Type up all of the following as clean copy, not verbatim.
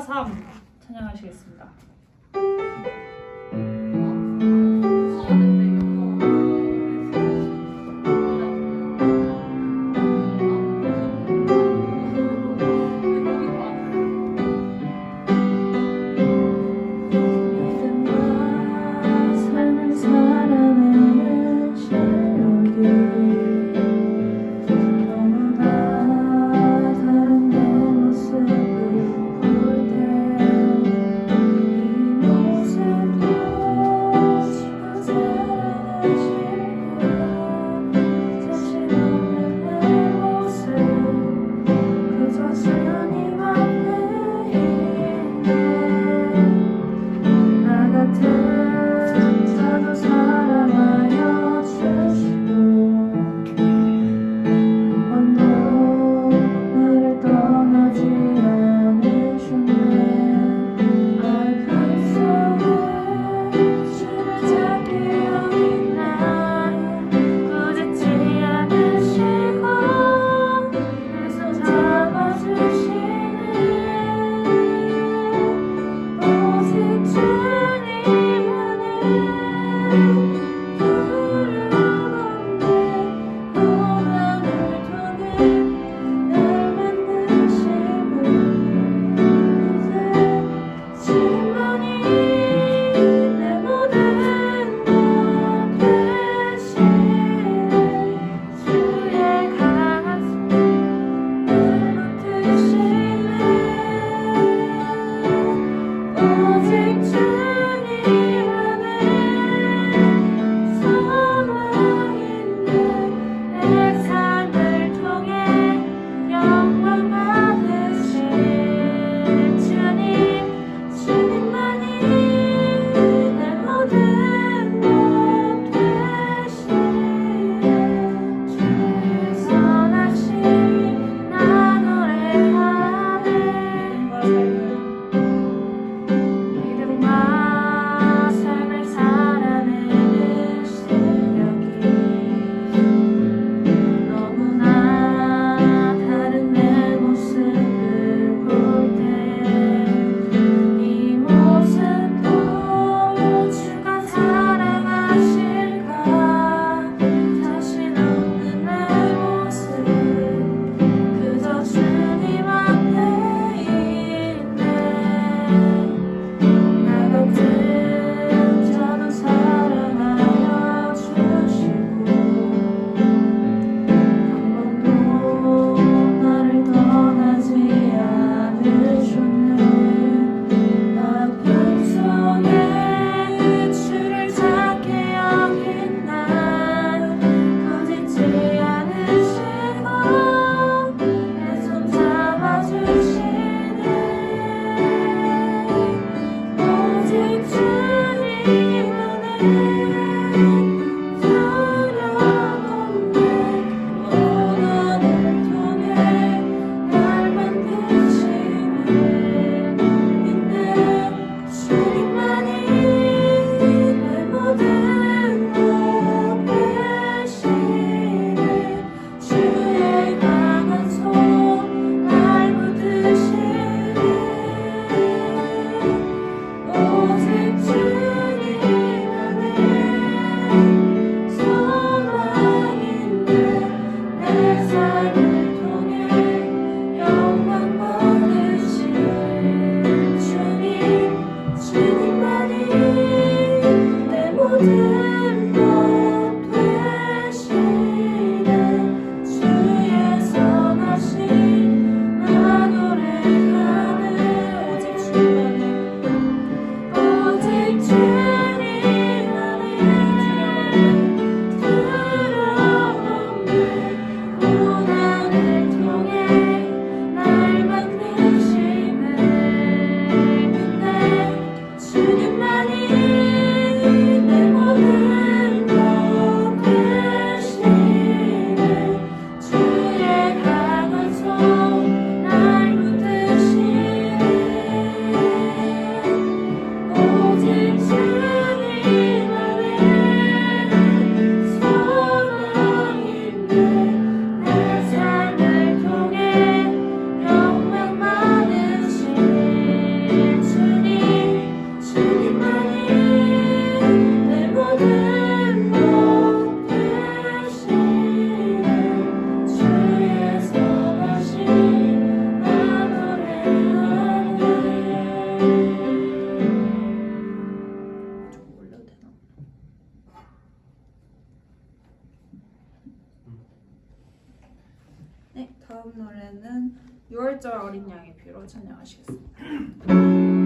443 찬양하시겠습니다. 부활절 어린 양의 피로 찬양하시겠습니다.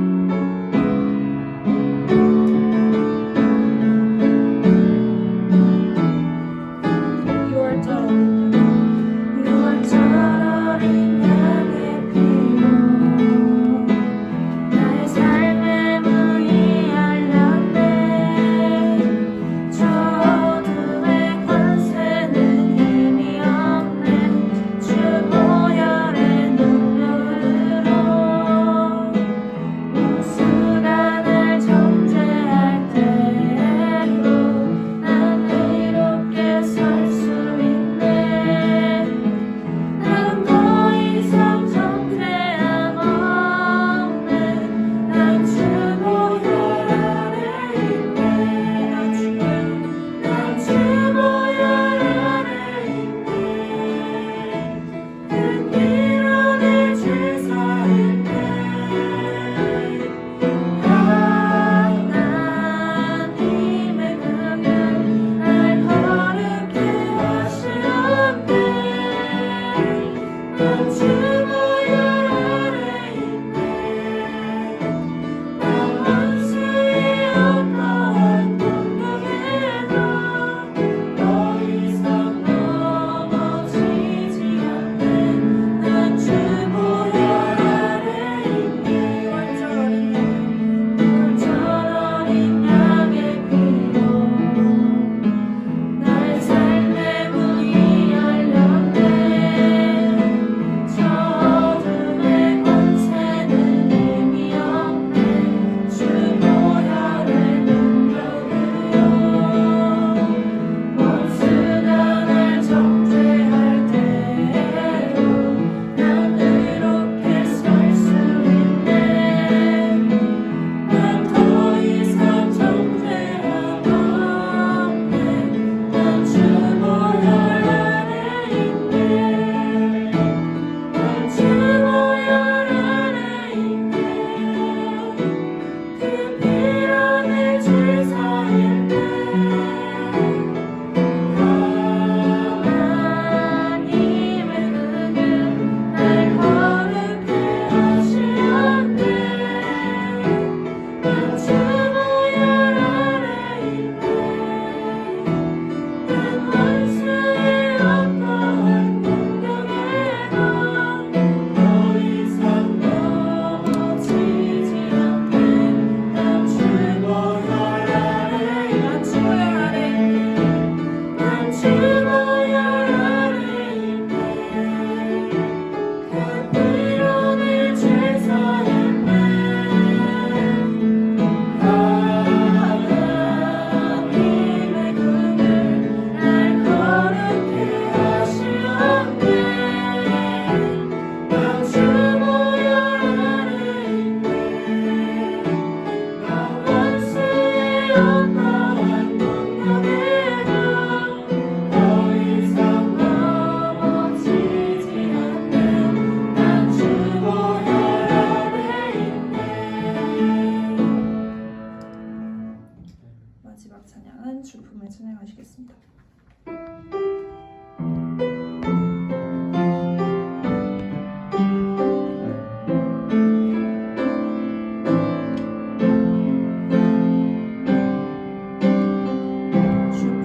마지막 찬양은 주품을 찬양하시겠습니다. 주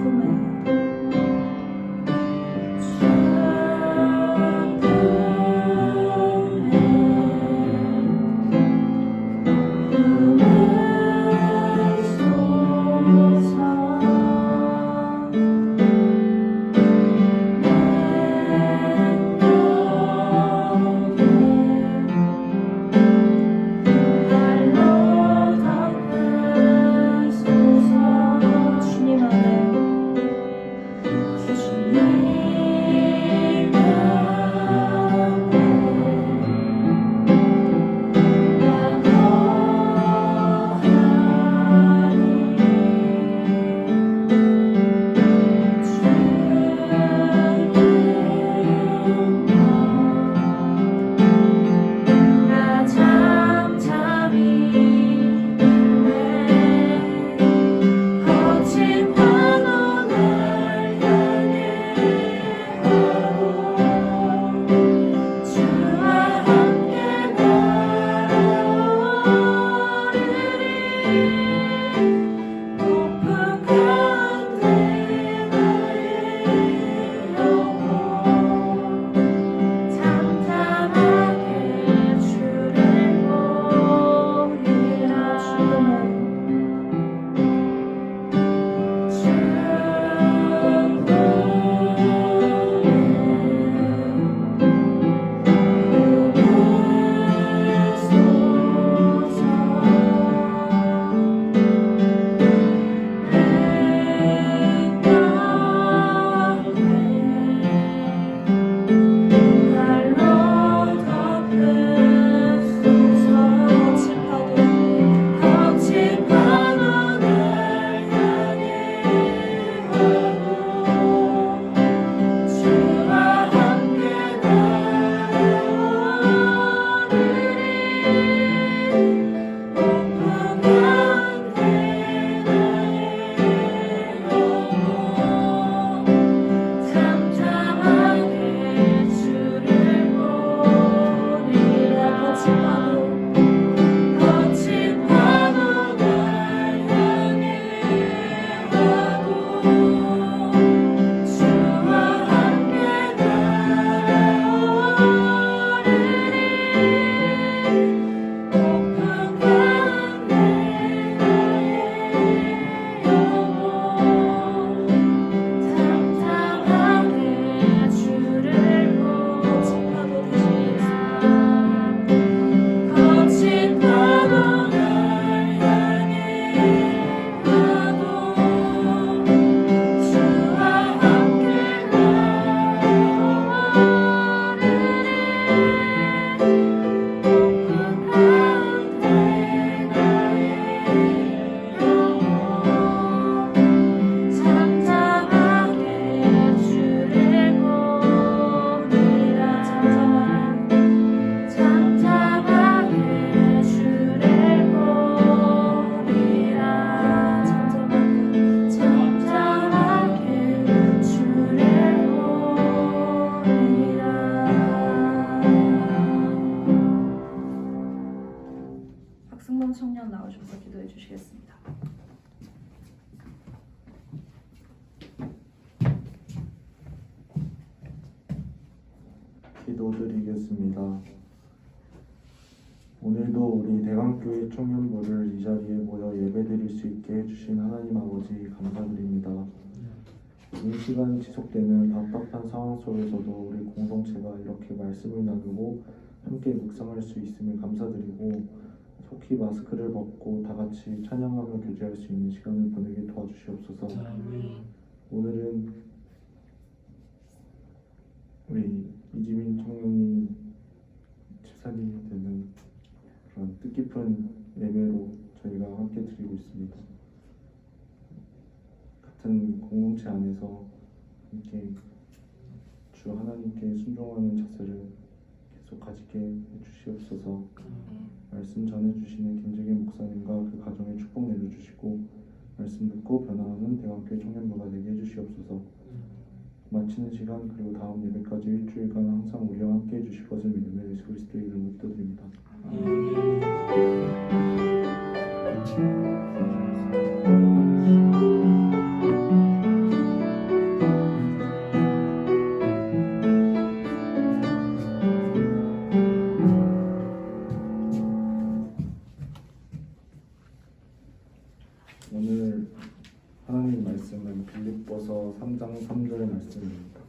청년 나오셔서 기도해 주시겠습니다. 기도드리겠습니다. 오늘도 우리 대강교회 청년부를 이 자리에 모여 예배드릴 수 있게 해주신 하나님 아버지 감사드립니다. 이 시간 지속되는 답답한 상황 속에서도 우리 공동체가 이렇게 말씀을 나누고 함께 묵상할 수 있음을 감사드리고 속히 마스크를 벗고 다 같이 찬양하며 교제할 수 있는 시간을 보내게 도와주시옵소서. 오늘은 우리 이지민 청년이 집사님이 되는 그런 뜻깊은 예배로 저희가 함께 드리고 있습니다. 같은 공동체 안에서 함께 주 하나님께 순종하는 자세를 계속 가지게 해주시옵소서. 말씀 전해주시는 김재계 목사님과 그 가정에 축복 내려주시고 말씀 듣고 변화하는 대강교회 청년부가 되게 해주시옵소서. 마치는 시간 그리고 다음 예배까지 일주일간 항상 우리와 함께 해주실 것을 믿으며 예수 그리스도의 이름으로 기도드립니다. 오늘 하나님 말씀은 빌립보서 3장 3절 말씀입니다.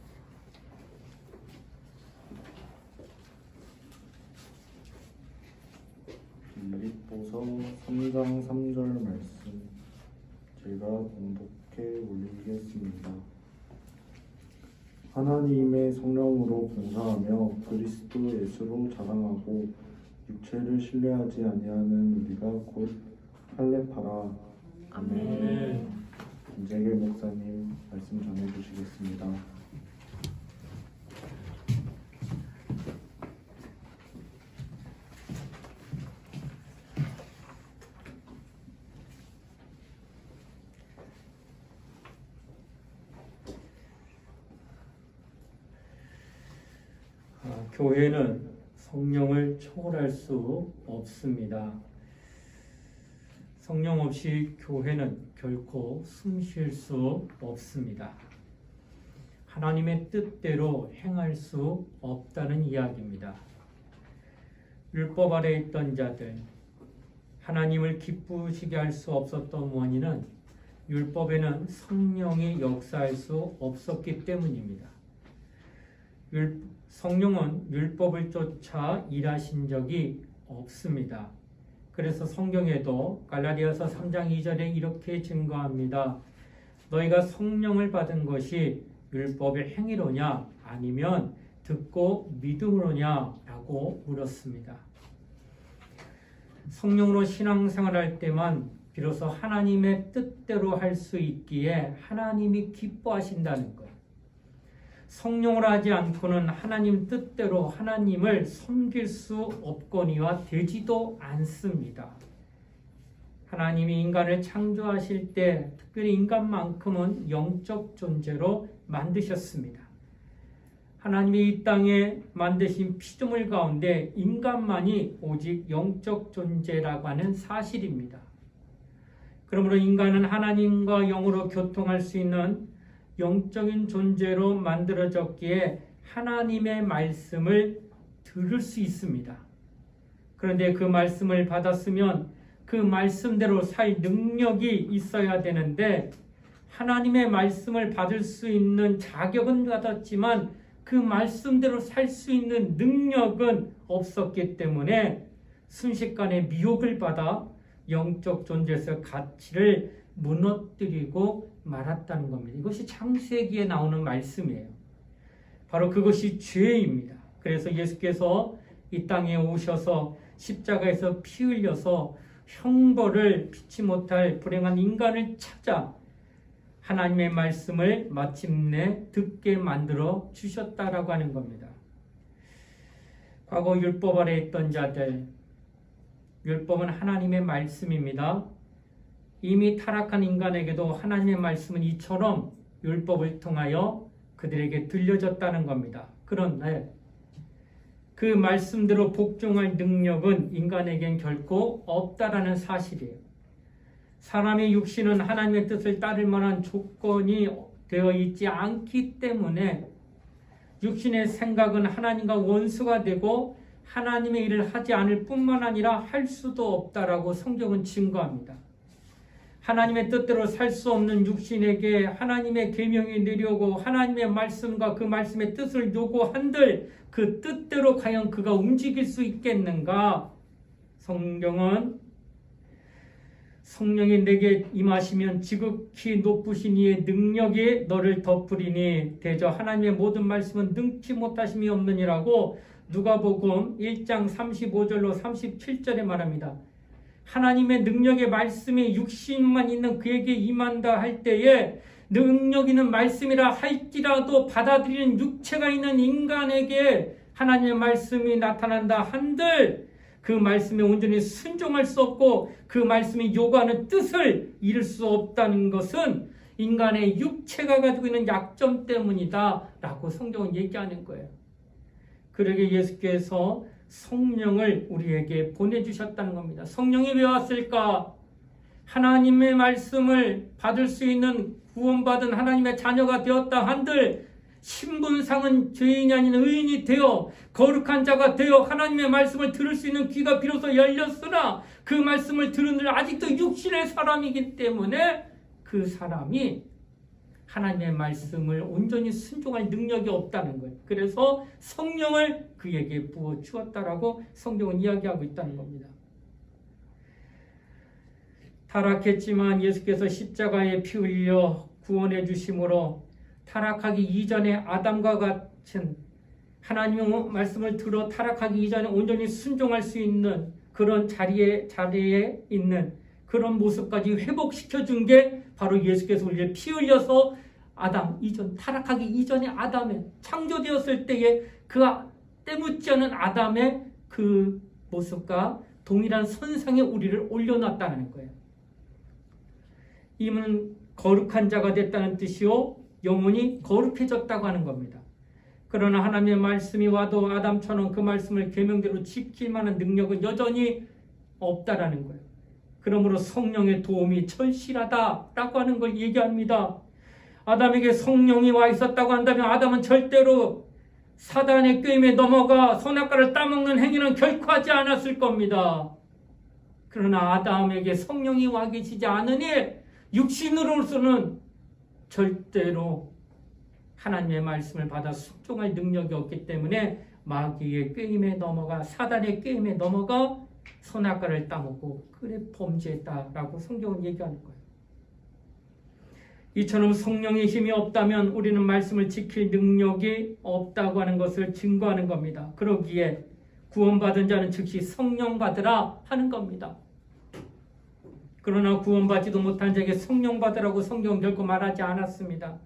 빌립보서 3장 3절 말씀 제가 봉독해 올리겠습니다. 하나님의 성령으로 봉사하며 그리스도 예수로 자랑하고 육체를 신뢰하지 아니하는 우리가 곧 할례파라. 아멘. 김재계 목사님 말씀 전해주시겠습니다. 교회는 성령을 초월할 수 없습니다. 성령 없이 교회는 결코 숨 쉴 수 없습니다. 하나님의 뜻대로 행할 수 없다는 이야기입니다. 율법 아래 있던 자들, 하나님을 기쁘시게 할 수 없었던 원인은 율법에는 성령이 역사할 수 없었기 때문입니다. 성령은 율법을 쫓아 일하신 적이 없습니다. 그래서 성경에도 갈라디아서 3장 2절에 이렇게 증거합니다. 너희가 성령을 받은 것이 율법의 행위로냐 아니면 듣고 믿음으로냐 라고 물었습니다. 성령으로 신앙생활할 때만 비로소 하나님의 뜻대로 할 수 있기에 하나님이 기뻐하신다는 것. 성령으로 하지 않고는 하나님 뜻대로 하나님을 섬길 수 없거니와 되지도 않습니다. 하나님이 인간을 창조하실 때 특별히 인간만큼은 영적 존재로 만드셨습니다. 하나님이 이 땅에 만드신 피조물 가운데 인간만이 오직 영적 존재라고 하는 사실입니다. 그러므로 인간은 하나님과 영으로 교통할 수 있는 영적인 존재로 만들어졌기에 하나님의 말씀을 들을 수 있습니다. 그런데 그 말씀을 받았으면 그 말씀대로 살 능력이 있어야 되는데 하나님의 말씀을 받을 수 있는 자격은 받았지만 그 말씀대로 살 수 있는 능력은 없었기 때문에 순식간에 미혹을 받아 영적 존재에서 가치를 무너뜨리고 말았다는 겁니다. 이것이 창세기에 나오는 말씀이에요. 바로 그것이 죄입니다. 그래서 예수께서 이 땅에 오셔서 십자가에서 피 흘려서 형벌을 피치 못할 불행한 인간을 찾아 하나님의 말씀을 마침내 듣게 만들어 주셨다라고 하는 겁니다. 과거 율법 아래 있던 자들, 율법은 하나님의 말씀입니다. 이미 타락한 인간에게도 하나님의 말씀은 이처럼 율법을 통하여 그들에게 들려졌다는 겁니다. 그런데 그 말씀대로 복종할 능력은 인간에겐 결코 없다라는 사실이에요. 사람의 육신은 하나님의 뜻을 따를 만한 조건이 되어 있지 않기 때문에 육신의 생각은 하나님과 원수가 되고 하나님의 일을 하지 않을 뿐만 아니라 할 수도 없다라고 성경은 증거합니다. 하나님의 뜻대로 살 수 없는 육신에게 하나님의 계명이 내려오고 하나님의 말씀과 그 말씀의 뜻을 요구한들 그 뜻대로 과연 그가 움직일 수 있겠는가? 성경은 성령이 내게 임하시면 지극히 높으신 이의 능력이 너를 덮으리니 대저 하나님의 모든 말씀은 능치 못하심이 없느니라고 누가복음 1장 35절로 37절에 말합니다. 하나님의 능력의 말씀이 육신만 있는 그에게 임한다 할 때에 능력 있는 말씀이라 할지라도 받아들이는 육체가 있는 인간에게 하나님의 말씀이 나타난다 한들 그 말씀에 온전히 순종할 수 없고 그 말씀이 요구하는 뜻을 이룰 수 없다는 것은 인간의 육체가 가지고 있는 약점 때문이다 라고 성경은 얘기하는 거예요. 그러게 예수께서 성령을 우리에게 보내주셨다는 겁니다. 성령이 왜 왔을까? 하나님의 말씀을 받을 수 있는 구원받은 하나님의 자녀가 되었다 한들 신분상은 죄인이 아닌 의인이 되어 거룩한 자가 되어 하나님의 말씀을 들을 수 있는 귀가 비로소 열렸으나 그 말씀을 들은들 아직도 육신의 사람이기 때문에 그 사람이 하나님의 말씀을 온전히 순종할 능력이 없다는 거예요. 그래서 성령을 그에게 부어 주었다라고 성경은 이야기하고 있다는 겁니다. 타락했지만 예수께서 십자가에 피 흘려 구원해 주심으로 타락하기 이전에 아담과 같은 하나님의 말씀을 들어 타락하기 이전에 온전히 순종할 수 있는 그런 자리에 있는 그런 모습까지 회복시켜 준 게 바로 예수께서 우리를 피 흘려서 아담 이전 타락하기 이전에 아담에 창조되었을 때에 그 때묻지 않은 아담의 그 모습과 동일한 선상에 우리를 올려놨다는 거예요. 이는 거룩한 자가 됐다는 뜻이요 영혼이 거룩해졌다고 하는 겁니다. 그러나 하나님의 말씀이 와도 아담처럼 그 말씀을 계명대로 지킬 만한 능력은 여전히 없다라는 거예요. 그러므로 성령의 도움이 절실하다라고 하는 걸 얘기합니다. 아담에게 성령이 와 있었다고 한다면 아담은 절대로 사단의 꾀임에 넘어가 선악과를 따먹는 행위는 결코 하지 않았을 겁니다. 그러나 아담에게 성령이 와 계시지 않으니 육신으로서는 절대로 하나님의 말씀을 받아 순종할 능력이 없기 때문에 마귀의 꾀임에 넘어가 사단의 꾀임에 넘어가 선악과를 따먹고 그래 범죄했다라고 성경은 얘기하는 거예요. 이처럼 성령의 힘이 없다면 우리는 말씀을 지킬 능력이 없다고 하는 것을 증거하는 겁니다. 그러기에 구원받은 자는 즉시 성령 받으라 하는 겁니다. 그러나 구원받지도 못한 자에게 성령 받으라고 성경은 결코 말하지 않았습니다.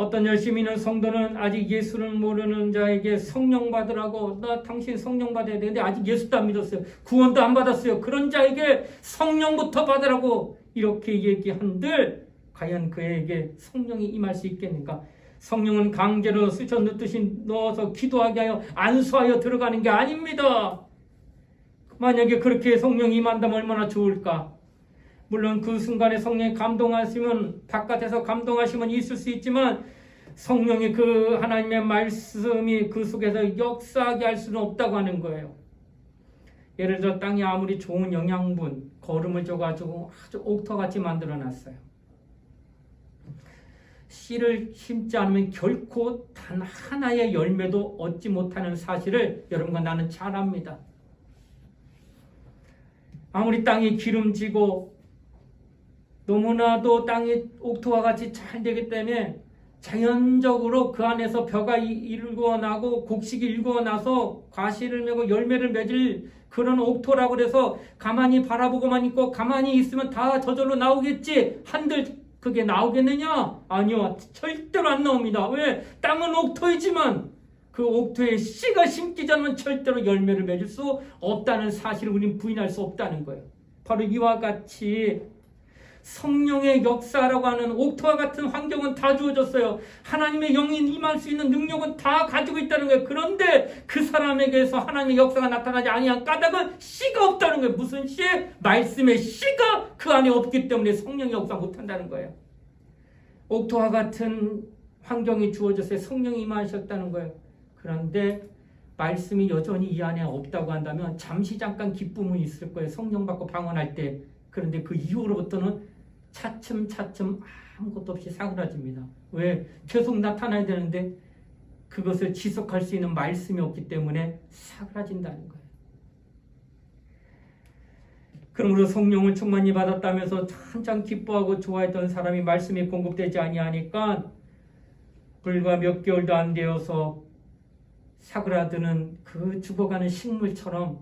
어떤 열심히 있는 성도는 아직 예수를 모르는 자에게 성령 받으라고 나 당신 성령 받아야 되는데 아직 예수도 안 믿었어요. 구원도 안 받았어요. 그런 자에게 성령부터 받으라고 이렇게 얘기한들 과연 그에게 성령이 임할 수 있겠는가? 성령은 강제로 쑤셔 넣듯이 넣어서 기도하게 하여 안수하여 들어가는 게 아닙니다. 만약에 그렇게 성령이 임한다면 얼마나 좋을까? 물론 그 순간에 성령이 감동하시면 바깥에서 감동하시면 있을 수 있지만 성령의 그 하나님의 말씀이 그 속에서 역사하게 할 수는 없다고 하는 거예요. 예를 들어 땅에 아무리 좋은 영양분, 거름을 줘가지고 아주 옥토같이 만들어놨어요. 씨를 심지 않으면 결코 단 하나의 열매도 얻지 못하는 사실을 여러분과 나는 잘 압니다. 아무리 땅이 기름지고 너무나도 땅이 옥토와 같이 잘 되기 때문에 자연적으로 그 안에서 벼가 일궈나고 곡식이 일궈나서 과실을 메고 열매를 맺을 그런 옥토라고 그래서 가만히 바라보고만 있고 가만히 있으면 다 저절로 나오겠지 한들 그게 나오겠느냐? 아니요. 절대로 안 나옵니다. 왜? 땅은 옥토이지만 그 옥토에 씨가 심기지 않으면 절대로 열매를 맺을 수 없다는 사실을 우리는 부인할 수 없다는 거예요. 바로 이와 같이 성령의 역사라고 하는 옥토와 같은 환경은 다 주어졌어요. 하나님의 영이 임할 수 있는 능력은 다 가지고 있다는 거예요. 그런데 그 사람에게서 하나님의 역사가 나타나지 아니한 까닭은 씨가 없다는 거예요. 무슨 씨? 말씀의 씨가 그 안에 없기 때문에 성령의 역사 못한다는 거예요. 옥토와 같은 환경이 주어졌어요. 성령이 임하셨다는 거예요. 그런데 말씀이 여전히 이 안에 없다고 한다면 잠시 잠깐 기쁨은 있을 거예요. 성령 받고 방언할 때. 그런데 그 이후로부터는 차츰차츰 아무것도 없이 사그라집니다. 왜? 계속 나타나야 되는데 그것을 지속할 수 있는 말씀이 없기 때문에 사그라진다는 거예요. 그러므로 성령을 충만히 받았다면서 한참 기뻐하고 좋아했던 사람이 말씀이 공급되지 아니하니까 불과 몇 개월도 안 되어서 사그라드는 그 죽어가는 식물처럼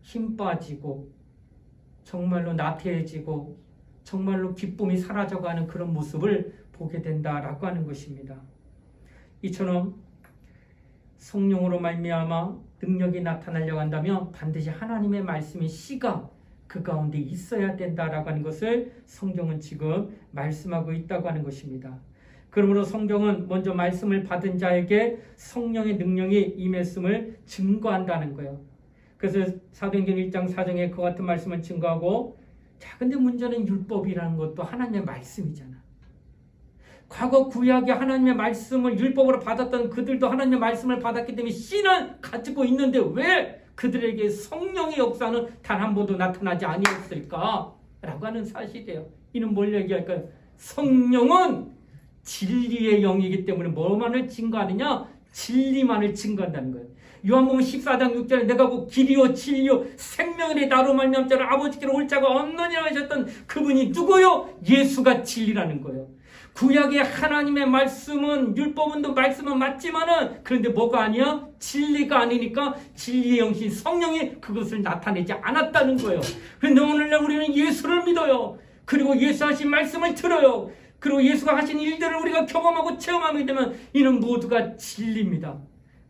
힘 빠지고 정말로 나태해지고 정말로 기쁨이 사라져가는 그런 모습을 보게 된다라고 하는 것입니다. 이처럼 성령으로 말미암아 능력이 나타나려고 한다면 반드시 하나님의 말씀의 씨가 그 가운데 있어야 된다라고 하는 것을 성경은 지금 말씀하고 있다고 하는 것입니다. 그러므로 성경은 먼저 말씀을 받은 자에게 성령의 능력이 임했음을 증거한다는 거예요. 그래서 사도행전 1장 4장에 그 같은 말씀을 증거하고 자, 근데 문제는 율법이라는 것도 하나님의 말씀이잖아. 과거 구약의 하나님의 말씀을 율법으로 받았던 그들도 하나님의 말씀을 받았기 때문에 씨는 가지고 있는데 왜 그들에게 성령의 역사는 단 한 번도 나타나지 아니었을까? 라고 하는 사실이에요. 이는 뭘 얘기할까요? 성령은 진리의 영이기 때문에 뭐만을 증거하느냐? 진리만을 증거한다는 거예요. 요한복음 14장 6절에 내가 그 길이요 진리요 생명의 나로 말미암아 자를 아버지께로 올 자가 없느니라 하셨던 그분이 누구요? 예수가 진리라는 거예요. 구약의 하나님의 말씀은 율법은 말씀은 맞지만은 그런데 뭐가 아니야? 진리가 아니니까 진리의 영신 성령이 그것을 나타내지 않았다는 거예요. 그런데 오늘날 우리는 예수를 믿어요. 그리고 예수 하신 말씀을 들어요. 그리고 예수가 하신 일들을 우리가 경험하고 체험하게 되면 이는 모두가 진리입니다.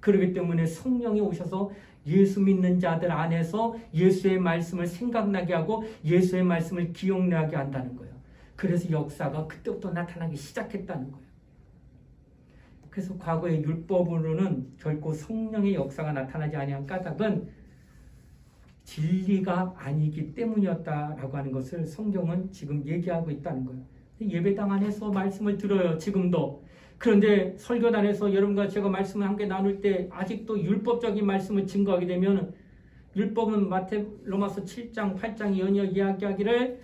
그렇기 때문에 성령이 오셔서 예수 믿는 자들 안에서 예수의 말씀을 생각나게 하고 예수의 말씀을 기억나게 한다는 거예요. 그래서 역사가 그때부터 나타나기 시작했다는 거예요. 그래서 과거의 율법으로는 결코 성령의 역사가 나타나지 아니한 까닭은 진리가 아니기 때문이었다라고 하는 것을 성경은 지금 얘기하고 있다는 거예요. 예배당 안에서 말씀을 들어요. 지금도. 그런데 설교단에서 여러분과 제가 말씀을 함께 나눌 때 아직도 율법적인 말씀을 증거하게 되면 율법은 로마서 7장 8장이 연이어 이야기하기를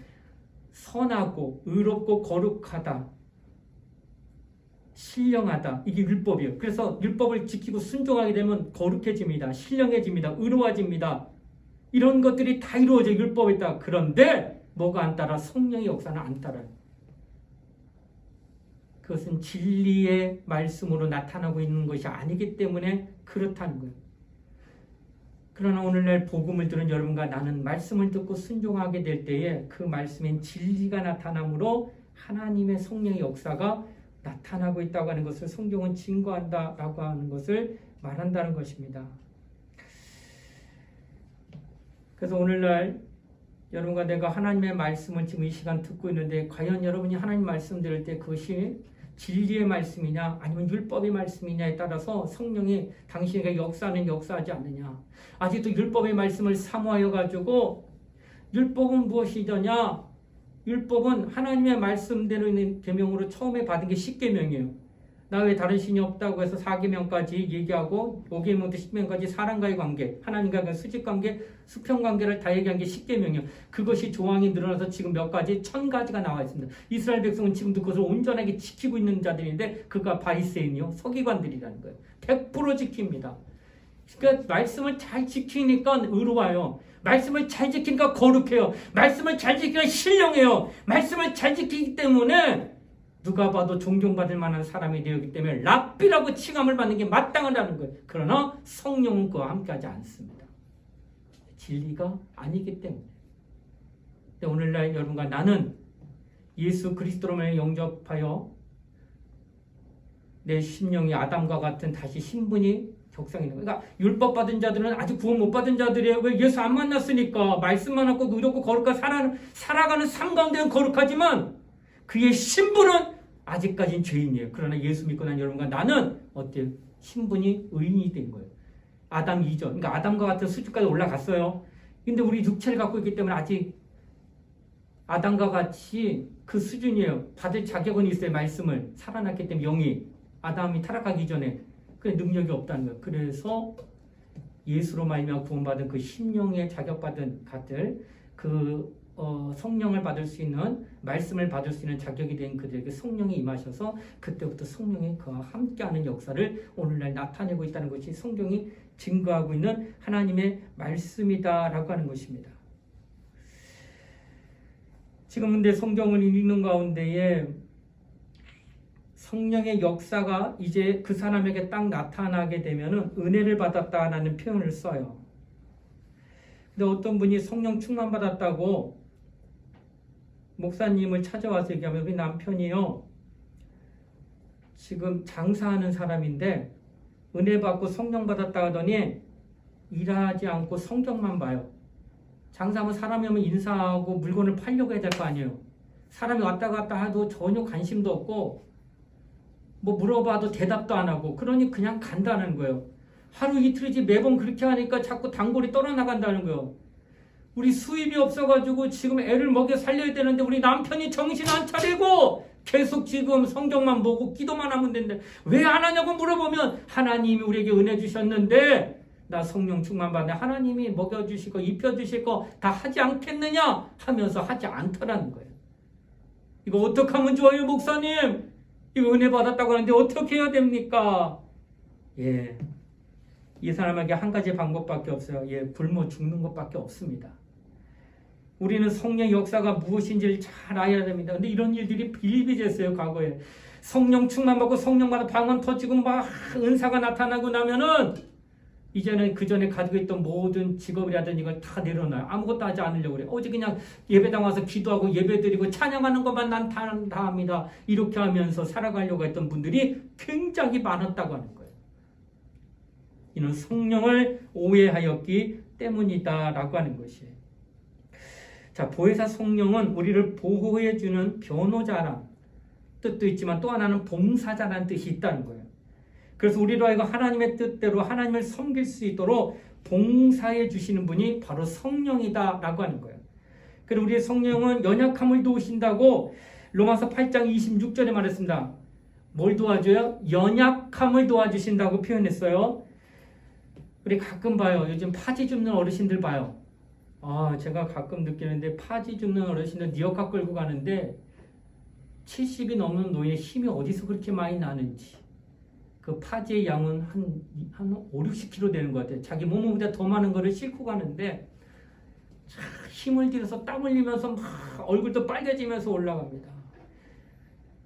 선하고 의롭고 거룩하다, 신령하다, 이게 율법이에요. 그래서 율법을 지키고 순종하게 되면 거룩해집니다. 신령해집니다. 의로워집니다. 이런 것들이 다 이루어져 율법에 있다. 그런데 뭐가 안 따라? 성령의 역사는 안 따라요. 그것은 진리의 말씀으로 나타나고 있는 것이 아니기 때문에 그렇다는 거예요. 그러나 오늘날 복음을 들은 여러분과 나는 말씀을 듣고 순종하게 될 때에 그 말씀엔 진리가 나타나므로 하나님의 성령의 역사가 나타나고 있다고 하는 것을 성경은 증거한다라고 하는 것을 말한다는 것입니다. 그래서 오늘날 여러분과 내가 하나님의 말씀을 지금 이 시간 듣고 있는데 과연 여러분이 하나님 말씀 들을 때 그것이 진리의 말씀이냐 아니면 율법의 말씀이냐에 따라서 성령이 당신에게 역사는 역사하지 않느냐. 아직도 율법의 말씀을 사모하여 가지고 율법은 무엇이더냐? 율법은 하나님의 말씀대로 있는 계명으로 처음에 받은 게 10계명이에요. 나 외에 다른 신이 없다고 해서 4계명까지 얘기하고 5계명부터 10계명까지 사람과의 관계, 하나님과의 수직관계, 수평관계를 다 얘기한 게 10계명이에요. 그것이 조항이 늘어나서 지금 몇 가지 1000가지가 나와 있습니다. 이스라엘 백성은 지금도 그것을 온전하게 지키고 있는 자들인데 그가 바리새인이요 서기관들이라는 거예요. 100% 지킵니다. 그러니까 말씀을 잘 지키니까 의로워요. 말씀을 잘 지키니까 거룩해요. 말씀을 잘 지키니까 신령해요. 말씀을 잘 지키기 때문에 누가 봐도 존경받을 만한 사람이 되었기 때문에 랍비라고 칭함을 받는 게 마땅하다는 거예요. 그러나 성령은 그와 함께하지 않습니다. 진리가 아니기 때문에. 근데 오늘날 여러분과 나는 예수 그리스도로 영접하여 내 심령이 아담과 같은 다시 신분이 격상이 있는 거예요. 그러니까 율법 받은 자들은 아직 구원 못 받은 자들이에요. 왜? 예수 안 만났으니까. 말씀만 하고 의롭고 거룩하게 살아가는 삶 가운데는 거룩하지만 그의 신분은 아직까지는 죄인이에요. 그러나 예수 믿고 난 여러분과 나는 어때요? 신분이 의인이 된 거예요. 아담 이전. 그러니까 아담과 같은 수준까지 올라갔어요. 근데 우리 육체를 갖고 있기 때문에 아직 아담과 같이 그 수준이에요. 받을 자격은 있어요. 말씀을. 살아났기 때문에 영이. 아담이 타락하기 전에 그 능력이 없다는 거예요. 그래서 예수로 말미암아 구원받은 그 심령의 자격받은 가들, 그 성령을 받을 수 있는 말씀을 받을 수 있는 자격이 된 그들에게 성령이 임하셔서 그때부터 성령이 그와 함께하는 역사를 오늘날 나타내고 있다는 것이 성경이 증거하고 있는 하나님의 말씀이다라고 하는 것입니다. 지금 근데 성경을 읽는 가운데에 성령의 역사가 이제 그 사람에게 딱 나타나게 되면은 은혜를 받았다라는 표현을 써요. 근데 어떤 분이 성령 충만 받았다고 목사님을 찾아와서 얘기하면 우리 남편이요 지금 장사하는 사람인데 은혜 받고 성령 받았다 하더니 일하지 않고 성경만 봐요. 장사하면 사람이 오면 인사하고 물건을 팔려고 해야 될 거 아니에요. 사람이 왔다 갔다 해도 전혀 관심도 없고 뭐 물어봐도 대답도 안 하고 그러니 그냥 간다는 거예요. 하루 이틀이지 매번 그렇게 하니까 자꾸 단골이 떨어나간다는 거예요. 우리 수입이 없어가지고 지금 애를 먹여 살려야 되는데 우리 남편이 정신 안 차리고 계속 지금 성경만 보고 기도만 하면 되는데 왜 안 하냐고 물어보면 하나님이 우리에게 은혜 주셨는데 나 성령 충만 받네 하나님이 먹여주실 거 입혀주실 거 다 하지 않겠느냐 하면서 하지 않더라는 거예요. 이거 어떻게 하면 좋아요 목사님? 이거 은혜 받았다고 하는데 어떻게 해야 됩니까? 예, 이 사람에게 한 가지 방법밖에 없어요. 예, 굶어 죽는 것밖에 없습니다. 우리는 성령의 역사가 무엇인지를 잘 알아야 됩니다. 근데 이런 일들이 비일비재했어요. 과거에 성령 충만받고 성령마다 방언 터지고 막 은사가 나타나고 나면은 이제는 그 전에 가지고 있던 모든 직업이라든지 이걸 다 내려놔요. 아무것도 하지 않으려고 그래요. 어제 그냥 예배당 와서 기도하고 예배드리고 찬양하는 것만 난 다 합니다. 이렇게 하면서 살아가려고 했던 분들이 굉장히 많았다고 하는 거예요. 이는 성령을 오해하였기 때문이다라고 하는 것이에요. 자, 보혜사 성령은 우리를 보호해주는 변호자란 뜻도 있지만 또 하나는 봉사자라는 뜻이 있다는 거예요. 그래서 우리로 하여금 하나님의 뜻대로 하나님을 섬길 수 있도록 봉사해 주시는 분이 바로 성령이다라고 하는 거예요. 그리고 우리의 성령은 연약함을 도우신다고 로마서 8장 26절에 말했습니다. 뭘 도와줘요? 연약함을 도와주신다고 표현했어요. 우리 가끔 봐요. 요즘 파지 줍는 어르신들 봐요. 제가 가끔 느끼는데 파지 줍는 어르신들 니어카 끌고 가는데 70이 넘는 노인의 힘이 어디서 그렇게 많이 나는지. 그 파지의 양은 한 5, 60kg 되는 것 같아요. 자기 몸보다 더 많은 거를 싣고 가는데 힘을 들여서 땀 흘리면서 막 얼굴도 빨개지면서 올라갑니다.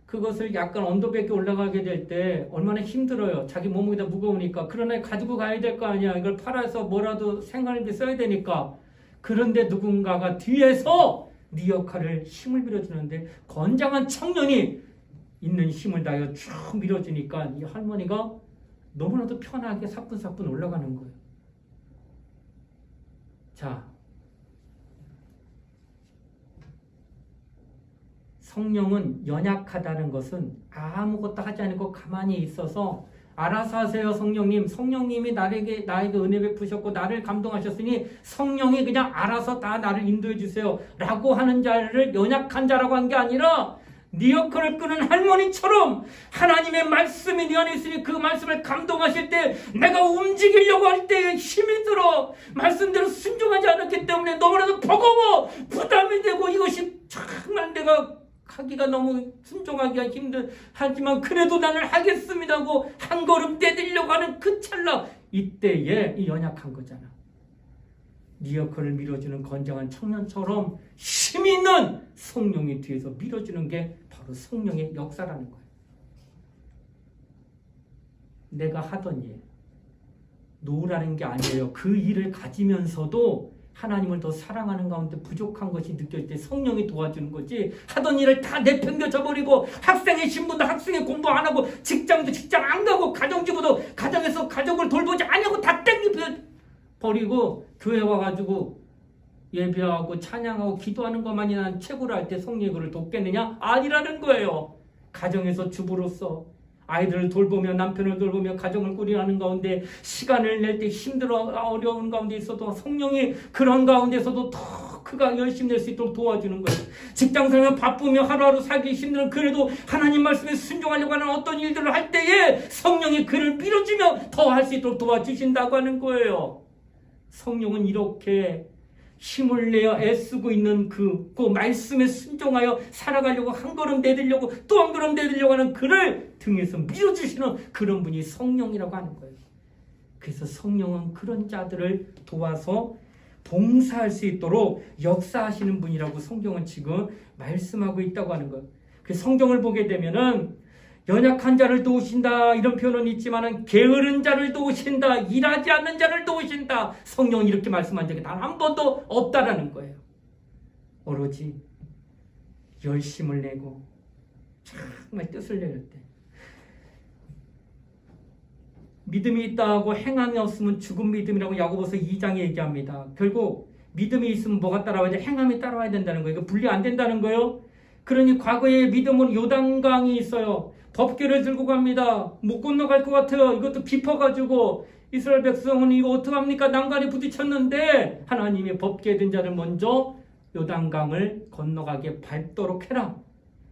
그것을 약간 언덕밖에 올라가게 될 때 얼마나 힘들어요. 자기 몸무게가 무거우니까. 그러나 가지고 가야 될 거 아니야. 이걸 팔아서 뭐라도 생활비 써야 되니까. 그런데 누군가가 뒤에서 네 역할을 힘을 밀어주는데 건장한 청년이 있는 힘을 다하여 쭉 밀어주니까 이 할머니가 너무나도 편하게 사뿐사뿐 올라가는 거예요. 자, 성령은 연약하다는 것은 아무것도 하지 않고 가만히 있어서 알아서 하세요. 성령님이 나에게 은혜 베푸셨고 나를 감동하셨으니 성령이 그냥 알아서 다 나를 인도해 주세요 라고 하는 자를 연약한 자라고 한 게 아니라 네 역할을 끄는 할머니처럼 하나님의 말씀이 네 안에 있으니 그 말씀을 감동하실 때 내가 움직이려고 할 때 힘이 들어. 말씀대로 순종하지 않았기 때문에 너무나도 버거워 부담이 되고 이것이 정말 내가 하기가 너무 순종하기가 하지만 그래도 나는 하겠습니다고 한 걸음 떼들려고 하는 그 찰나 이때에 이 연약한 거잖아. 네 역할을 밀어주는 건장한 청년처럼 힘 있는 성령이 뒤에서 밀어주는 게 바로 성령의 역사라는 거예요. 내가 하던 일 노라는 게 아니에요. 그 일을 가지면서도 하나님을 더 사랑하는 가운데 부족한 것이 느껴질 때 성령이 도와주는 거지. 하던 일을 다 내팽겨쳐 버리고 학생의 신분도 학생의 공부 안 하고 직장도 직장 안 가고 가정주부도 가정에서 가족을 돌보지 않냐고 다 땡겨버리고 교회 와가지고 예배하고 찬양하고 기도하는 것만이 난 최고로 할 때 성령이 그를 돕겠느냐? 아니라는 거예요. 가정에서 주부로서 아이들을 돌보며 남편을 돌보며 가정을 꾸려가는 가운데 시간을 낼 때 힘들어 어려운 가운데 있어도 성령이 그런 가운데서도 더 그가 열심히 낼 수 있도록 도와주는 거예요. 직장생활 바쁘며 하루하루 살기 힘든 그래도 하나님 말씀에 순종하려고 하는 어떤 일들을 할 때에 성령이 그를 밀어주며 더 할 수 있도록 도와주신다고 하는 거예요. 성령은 이렇게 힘을 내어 애쓰고 있는 그 말씀에 순종하여 살아가려고 한 걸음 내딛려고 또 한 걸음 내딛려고 하는 그를 등에서 밀어주시는 그런 분이 성령이라고 하는 거예요. 그래서 성령은 그런 자들을 도와서 봉사할 수 있도록 역사하시는 분이라고 성경은 지금 말씀하고 있다고 하는 거예요. 그 성경을 보게 되면은 연약한 자를 도우신다 이런 표현은 있지만 게으른 자를 도우신다, 일하지 않는 자를 도우신다, 성령이 이렇게 말씀한 적이 단 한 번도 없다라는 거예요. 오로지 열심을 내고 정말 뜻을 내릴 때 믿음이 있다고 행함이 없으면 죽은 믿음이라고 야고보서 2장에 얘기합니다. 결국 믿음이 있으면 뭐가 따라와야 돼? 행함이 따라와야 된다는 거예요. 이거 분리 안 된다는 거예요. 그러니 과거의 믿음은 요단강이 있어요. 법궤를 들고 갑니다. 못 건너갈 것 같아요. 이것도 깊어가지고 이스라엘 백성은 이거 어떡합니까? 난간에 부딪혔는데 하나님이 법궤에 든 자를 먼저 요단강을 건너가게 밟도록 해라.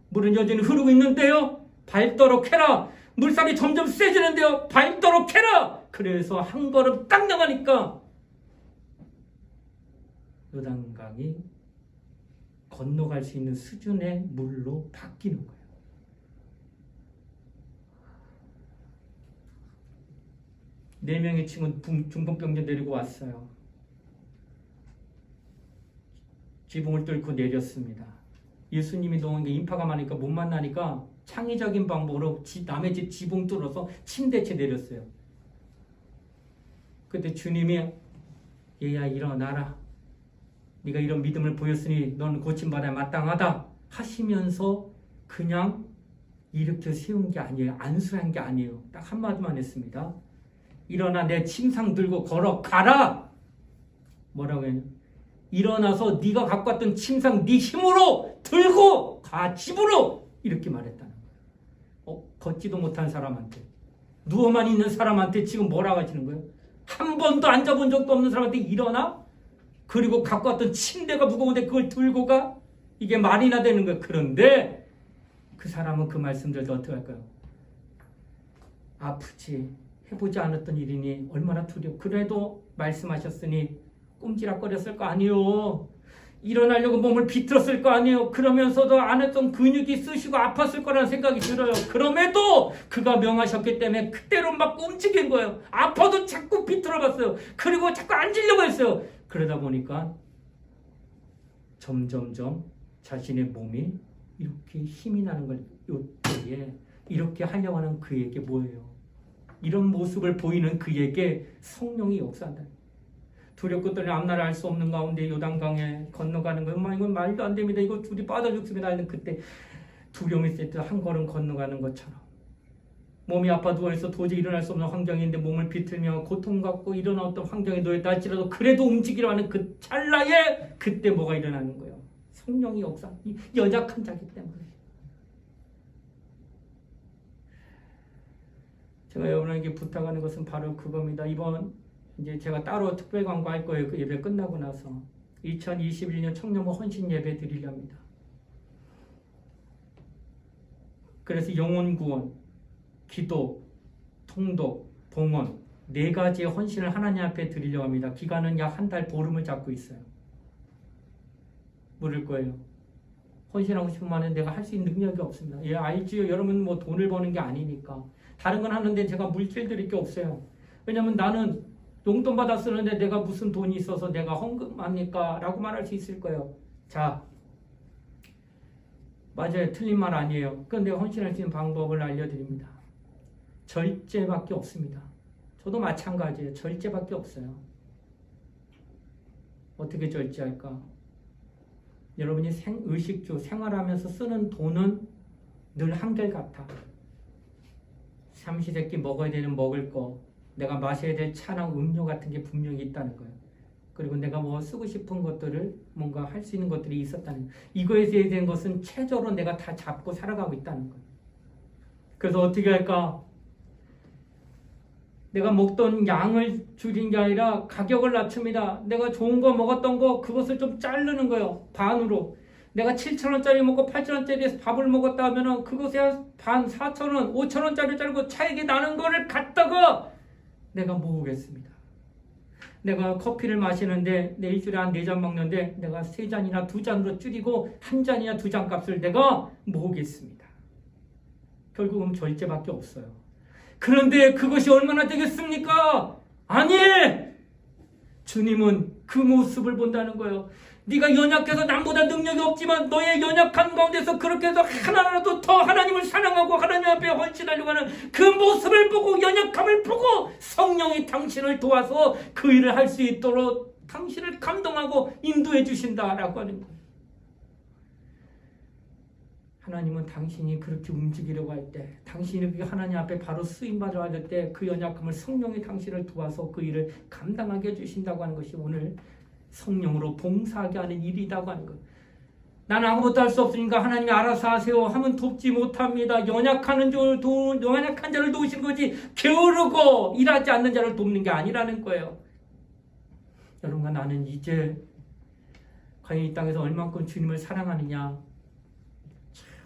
물은 여전히 흐르고 있는데요. 밟도록 해라. 물살이 점점 세지는데요. 밟도록 해라. 그래서 한 걸음 딱 나가니까 요단강이 건너갈 수 있는 수준의 물로 바뀌는 거예요. 네 명의 친구는 중풍병자 데리고 왔어요. 지붕을 뚫고 내렸습니다. 예수님이 너무 인파가 많으니까 못 만나니까 창의적인 방법으로 남의 집 지붕 뚫어서 침대채 내렸어요. 그때 주님이 얘야 일어나라. 네가 이런 믿음을 보였으니 너는 고침받아야 마땅하다 하시면서 그냥 일으켜 세운 게 아니에요. 안수한 게 아니에요. 딱 한마디만 했습니다. 일어나 내 침상 들고 걸어가라. 뭐라고 했냐? 일어나서 네가 갖고 왔던 침상 네 힘으로 들고 가 집으로 이렇게 말했다는 거예요. 걷지도 못한 사람한테 누워만 있는 사람한테 지금 뭐라고 하시는 거예요? 한 번도 앉아본 적도 없는 사람한테 일어나? 그리고 갖고 왔던 침대가 무거운데 그걸 들고 가? 이게 말이나 되는 거예요. 그런데 그 사람은 그 말씀들도 어떻게 할까요? 아프지. 해보지 않았던 일이니 얼마나 두려워. 그래도 말씀하셨으니 꼼지락거렸을 거 아니에요. 일어나려고 몸을 비틀었을 거 아니에요. 그러면서도 안 했던 근육이 쑤시고 아팠을 거라는 생각이 들어요. 그럼에도 그가 명하셨기 때문에 그대로 막 움직인 거예요. 아파도 자꾸 비틀어봤어요. 그리고 자꾸 앉으려고 했어요. 그러다 보니까 점점점 자신의 몸이 이렇게 힘이 나는 걸 요때에 이렇게 하려고 하는 그에게 뭐예요? 이런 모습을 보이는 그에게 성령이 역사한다. 두렵고 떨리는 앞날을 알 수 없는 가운데 요단강에 건너가는 거예요. 이건 말도 안 됩니다. 이거 둘이 빠져 죽습니다. 하는 그때 두려움이 있을 때 한 걸음 건너가는 것처럼 몸이 아파 누워있어 도저히 일어날 수 없는 환경인데 몸을 비틀며 고통받고 일어나왔던 환경에 놓였다 할지라도 그래도 움직이려 하는 그 찰나에 그때 뭐가 일어나는 거예요? 성령이 역사. 연약한 자기 때문에. 제가 여러분에게 부탁하는 것은 바로 그겁니다. 이번 이제 제가 따로 특별 광고할 거예요. 그 예배 끝나고 나서 2021년 청년부 헌신 예배 드리렵니다. 그래서 영혼 구원, 기도, 통독, 봉헌 4가지의 헌신을 하나님 앞에 드리려고 합니다. 기간은 약 한 달 보름을 잡고 있어요. 물을 거예요. 헌신하고 싶으면 내가 할 수 있는 능력이 없습니다. 예, 알지요. 여러분 뭐 돈을 버는 게 아니니까. 다른 건 하는데 제가 물질 드릴 게 없어요. 왜냐면 나는 용돈 받아 쓰는데 내가 무슨 돈이 있어서 내가 헌금합니까? 라고 말할 수 있을 거예요. 자, 맞아요. 틀린 말 아니에요. 그런데 헌신할 수 있는 방법을 알려드립니다. 절제밖에 없습니다. 저도 마찬가지예요. 절제밖에 없어요. 어떻게 절제할까? 여러분이 의식주 생활하면서 쓰는 돈은 늘 한결같아. 삼시세끼 먹어야 되는 먹을 거, 내가 마셔야 될 차나 음료 같은 게 분명히 있다는 거예요. 그리고 내가 뭐 쓰고 싶은 것들을 뭔가 할 수 있는 것들이 있었다는 거예요. 이거에 대한 것은 최저로 내가 다 잡고 살아가고 있다는 거예요. 그래서 어떻게 할까? 내가 먹던 양을 줄인 게 아니라 가격을 낮춥니다. 내가 좋은 거 먹었던 거 그것을 좀 자르는 거예요. 반으로. 내가 7,000원짜리 먹고 8,000원짜리 밥을 먹었다 하면은 그것에 반 4,000원, 5,000원짜리 자르고 차익이 나는 거를 갖다가 내가 모으겠습니다. 내가 커피를 마시는데 내 일주일에 한 4잔 먹는데 내가 3잔이나 2잔으로 줄이고 1잔이나 2잔 값을 내가 모으겠습니다. 결국은 절제밖에 없어요. 그런데 그것이 얼마나 되겠습니까? 아니! 주님은 그 모습을 본다는 거예요. 네가 연약해서 남보다 능력이 없지만 너의 연약한 가운데서 그렇게 해서 하나라도 더 하나님을 사랑하고 하나님 앞에 헌신하려고 하는 그 모습을 보고 연약함을 보고 성령이 당신을 도와서 그 일을 할 수 있도록 당신을 감동하고 인도해 주신다라고 하는 거예요. 하나님은 당신이 그렇게 움직이려고 할 때, 당신이 하나님 앞에 바로 쓰임받으려 할 때 그 연약함을 성령이 당신을 도와서 그 일을 감당하게 해주신다고 하는 것이 오늘 성령으로 봉사하게 하는 일이라고 하는 거예요. 나는 아무것도 할 수 없으니까 하나님이 알아서 하세요 하면 돕지 못합니다. 연약한 자를 도우시는 거지 게으르고 일하지 않는 자를 돕는 게 아니라는 거예요. 여러분과 나는 이제 과연 이 땅에서 얼만큼 주님을 사랑하느냐,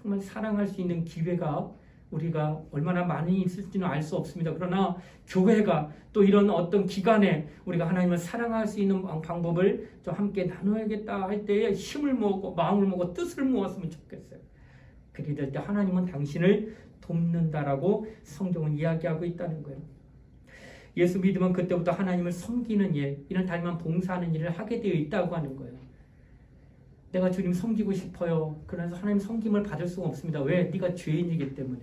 정말 사랑할 수 있는 기회가 우리가 얼마나 많이 있을지는 알 수 없습니다. 그러나 교회가 또 이런 어떤 기간에 우리가 하나님을 사랑할 수 있는 방법을 좀 함께 나눠야겠다 할 때에 힘을 모으고 마음을 모으고 뜻을 모았으면 좋겠어요. 그렇게 될 때 하나님은 당신을 돕는다라고 성경은 이야기하고 있다는 거예요. 예수 믿으면 그때부터 하나님을 섬기는 일, 이런 다임한 봉사하는 일을 하게 되어 있다고 하는 거예요. 내가 주님 섬기고 싶어요. 그래서 하나님 섬김을 받을 수가 없습니다. 왜? 네가 죄인이기 때문에.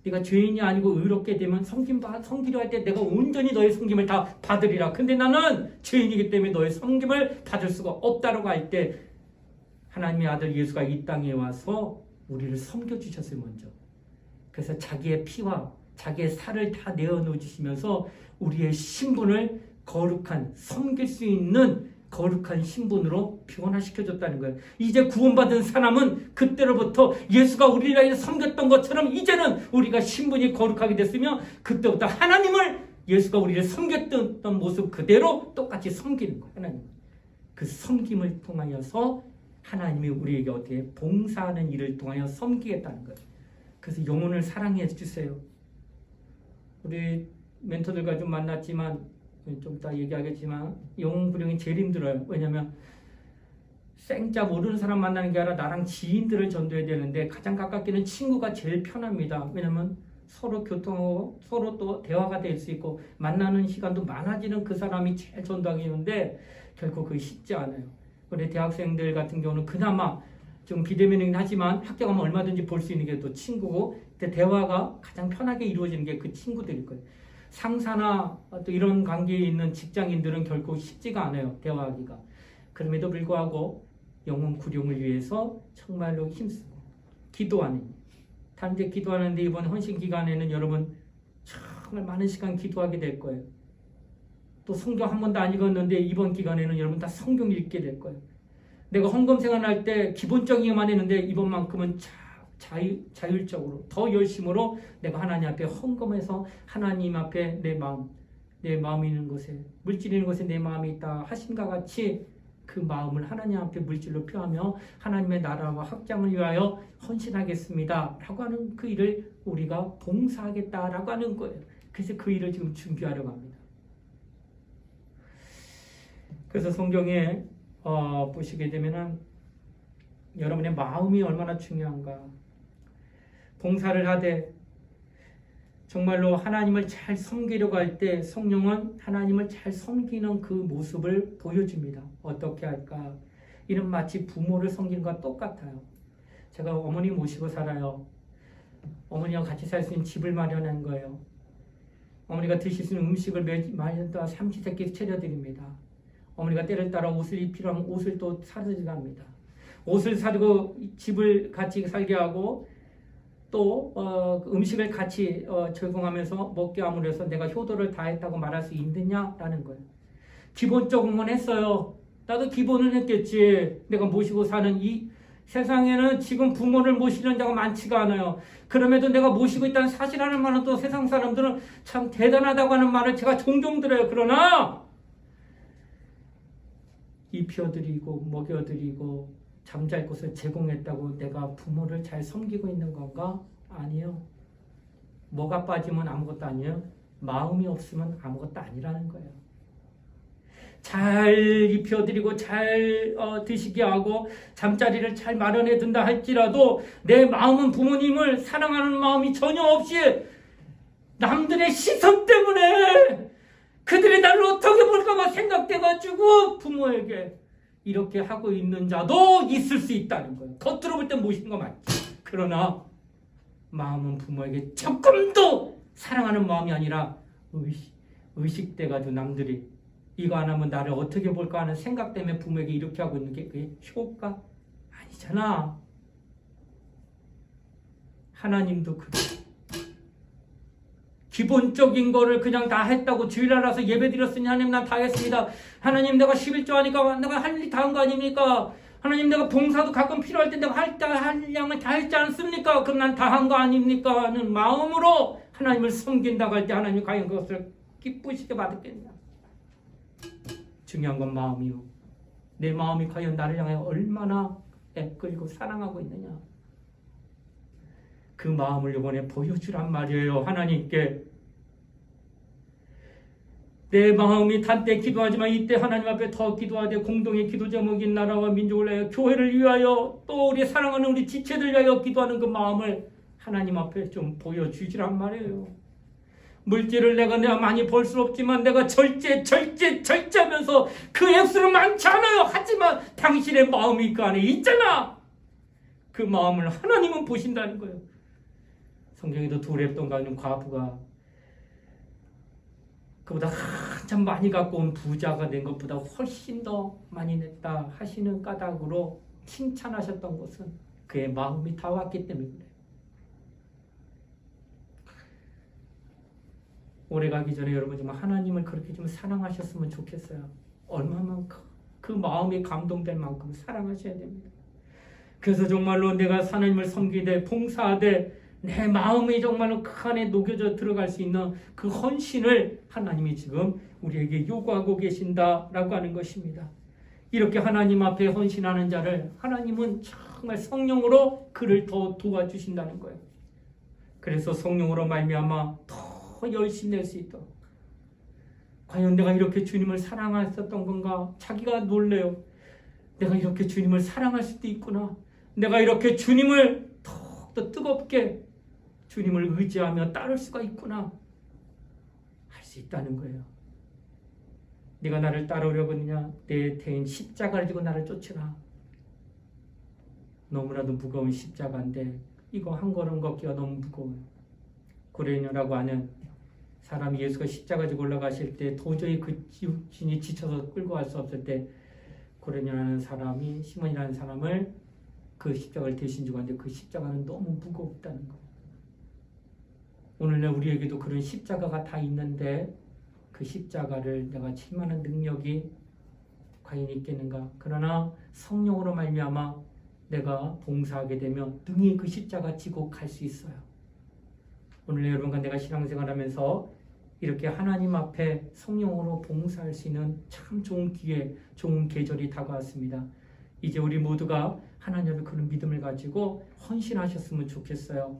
네가 죄인이 아니고 의롭게 되면 섬기려 할 때 내가 온전히 너의 섬김을 다 받으리라. 근데 나는 죄인이기 때문에 너의 섬김을 받을 수가 없다라고 할 때 하나님의 아들 예수가 이 땅에 와서 우리를 섬겨주셨어요. 먼저. 그래서 자기의 피와 자기의 살을 다 내어놓아 주시면서 우리의 신분을 거룩한, 섬길 수 있는 거룩한 신분으로 변화시켜줬다는 거예요. 이제 구원받은 사람은 그때로부터 예수가 우리를 섬겼던 것처럼 이제는 우리가 신분이 거룩하게 됐으며 그때부터 하나님을 예수가 우리를 섬겼던 모습 그대로 똑같이 섬기는 거예요. 하나님. 그 섬김을 통하여서 하나님이 우리에게 어떻게 봉사하는 일을 통하여 섬기겠다는 거예요. 그래서 영혼을 사랑해 주세요. 우리 멘토들과 좀 만났지만 좀 이따 얘기하겠지만 영혼 구령이 제일 힘들어요. 왜냐하면 생자 모르는 사람 만나는 게 아니라 나랑 지인들을 전도해야 되는데 가장 가깝게는 친구가 제일 편합니다. 왜냐하면 서로 교통하고 서로 또 대화가 될 수 있고 만나는 시간도 많아지는 그 사람이 제일 전도하기 있는데 결코 그게 쉽지 않아요. 우리 대학생들 같은 경우는 그나마 좀 비대면이긴 하지만 학교 가면 얼마든지 볼 수 있는 게 또 친구고 대화가 가장 편하게 이루어지는 게 그 친구들일 거예요. 상사나 또 이런 관계에 있는 직장인들은 결코 쉽지가 않아요. 대화하기가. 그럼에도 불구하고 영혼 구령을 위해서 정말로 힘쓰고 기도하는 단체 기도하는데 이번 헌신 기간에는 여러분 정말 많은 시간 기도하게 될 거예요. 또 성경 한 번도 안 읽었는데 이번 기간에는 여러분 다 성경 읽게 될 거예요. 내가 헌금 생활할 때 기본적이기만 했는데 이번만큼은 자율적으로 더 열심으로 내가 하나님 앞에 헌금해서 하나님 앞에 내 마음이 있는 곳에 물질이 있는 곳에 내 마음이 있다 하심과 같이 그 마음을 하나님 앞에 물질로 표하며 하나님의 나라와 확장을 위하여 헌신하겠습니다 라고 하는 그 일을 우리가 봉사하겠다라고 하는 거예요. 그래서 그 일을 지금 준비하려고 합니다. 그래서 성경에 보시게 되면은 여러분의 마음이 얼마나 중요한가. 봉사를 하되 정말로 하나님을 잘 섬기려고 할 때 성령은 하나님을 잘 섬기는 그 모습을 보여줍니다. 어떻게 할까? 이는 마치 부모를 섬기는 것과 똑같아요. 제가 어머니 모시고 살아요. 어머니와 같이 살 수 있는 집을 마련한 거예요. 어머니가 드실 수 있는 음식을 매년 다 삼시세끼 차려드립니다. 어머니가 때를 따라 옷을 입히려면 옷을 또 사드립니다. 옷을 사주고 집을 같이 살게 하고 또 음식을 같이 제공하면서 먹게 함으로 해서 내가 효도를 다했다고 말할 수 있느냐라는 거예요. 기본적인 건 했어요. 나도 기본은 했겠지. 내가 모시고 사는 이 세상에는 지금 부모를 모시는 자가 많지가 않아요. 그럼에도 내가 모시고 있다는 사실 하나만은 또 세상 사람들은 참 대단하다고 하는 말을 제가 종종 들어요. 그러나 입혀드리고 먹여드리고 잠잘 곳을 제공했다고 내가 부모를 잘 섬기고 있는 건가? 아니요. 뭐가 빠지면 아무것도 아니에요. 마음이 없으면 아무것도 아니라는 거예요. 잘 입혀드리고 잘 드시게 하고 잠자리를 잘 마련해 둔다 할지라도 내 마음은 부모님을 사랑하는 마음이 전혀 없이 남들의 시선 때문에 그들이 나를 어떻게 볼까봐 생각돼가지고 부모에게 이렇게 하고 있는 자도 있을 수 있다는 거예요. 겉으로 볼 땐 모시는 거 맞지. 그러나 마음은 부모에게 조금도 사랑하는 마음이 아니라 의식돼가지고 남들이 이거 안 하면 나를 어떻게 볼까 하는 생각 때문에 부모에게 이렇게 하고 있는 게 그게 효과? 아니잖아. 하나님도 그래. 기본적인 거를 그냥 다 했다고 주일날 와서 예배 드렸으니 하나님 난 다 했습니다. 하나님 내가 11조 하니까 내가 할 일 다 한 거 아닙니까? 하나님 내가 봉사도 가끔 필요할 때 내가 할 양을 다 했지 않습니까? 그럼 난 다 한 거 아닙니까? 하는 마음으로 하나님을 섬긴다고 할 때 하나님 과연 그것을 기쁘시게 받았겠냐? 중요한 건 마음이요. 내 마음이 과연 나를 향해 얼마나 애끓이고 사랑하고 있느냐? 그 마음을 이번에 보여주란 말이에요. 하나님께. 내 마음이 단때 기도하지만 이때 하나님 앞에 더 기도하되 공동의 기도 제목인 나라와 민족을 위하여 교회를 위하여 또 우리 사랑하는 우리 지체들 위하여 기도하는 그 마음을 하나님 앞에 좀 보여주시란 말이에요. 물질을 내가 많이 벌 수 없지만 내가 절제하면서 그 액수는 많지 않아요. 하지만 당신의 마음이 그 안에 있잖아. 그 마음을 하나님은 보신다는 거예요. 성경에도 두렙돈가 있는 과부가 그보다 한참 많이 갖고 온 부자가 된 것보다 훨씬 더 많이 냈다 하시는 까닭으로 칭찬하셨던 것은 그의 마음이 다 왔기 때문에. 오래 가기 전에 여러분 좀 하나님을 그렇게 좀 사랑하셨으면 좋겠어요. 얼마만큼 그 마음이 감동될 만큼 사랑하셔야 됩니다. 그래서 정말로 내가 하나님을 섬기되 봉사하되 내 마음이 정말로 그 안에 녹여져 들어갈 수 있는 그 헌신을 하나님이 지금 우리에게 요구하고 계신다라고 하는 것입니다. 이렇게 하나님 앞에 헌신하는 자를 하나님은 정말 성령으로 그를 더 도와주신다는 거예요. 그래서 성령으로 말미암아 더 열심히 낼 수 있도록. 과연 내가 이렇게 주님을 사랑했었던 건가? 자기가 놀래요. 내가 이렇게 주님을 사랑할 수도 있구나. 내가 이렇게 주님을 더욱더 뜨겁게 주님을 의지하며 따를 수가 있구나. 할 수 있다는 거예요. 네가 나를 따르려거냐? 내 대인 십자가를 지고 나를 쫓으라. 너무나도 무거운 십자가인데 이거 한 걸음 걷기가 너무 무거워요. 고레뇨라고 하는 사람이 예수가 십자가 지고 올라가실 때 도저히 그 육신이 지쳐서 끌고 갈 수 없을 때 고레뇨라는 사람이 시몬이라는 사람을 그 십자가를 대신 주고 하는데 그 십자가는 너무 무겁다는 거예요. 오늘날 우리에게도 그런 십자가가 다 있는데 그 십자가를 내가 칠 만한 능력이 과연 있겠는가? 그러나 성령으로 말미암아 내가 봉사하게 되면 능히 그 십자가 지고 갈 수 있어요. 오늘 여러분과 내가 신앙생활하면서 이렇게 하나님 앞에 성령으로 봉사할 수 있는 참 좋은 기회, 좋은 계절이 다가왔습니다. 이제 우리 모두가 하나님 앞에 그런 믿음을 가지고 헌신하셨으면 좋겠어요.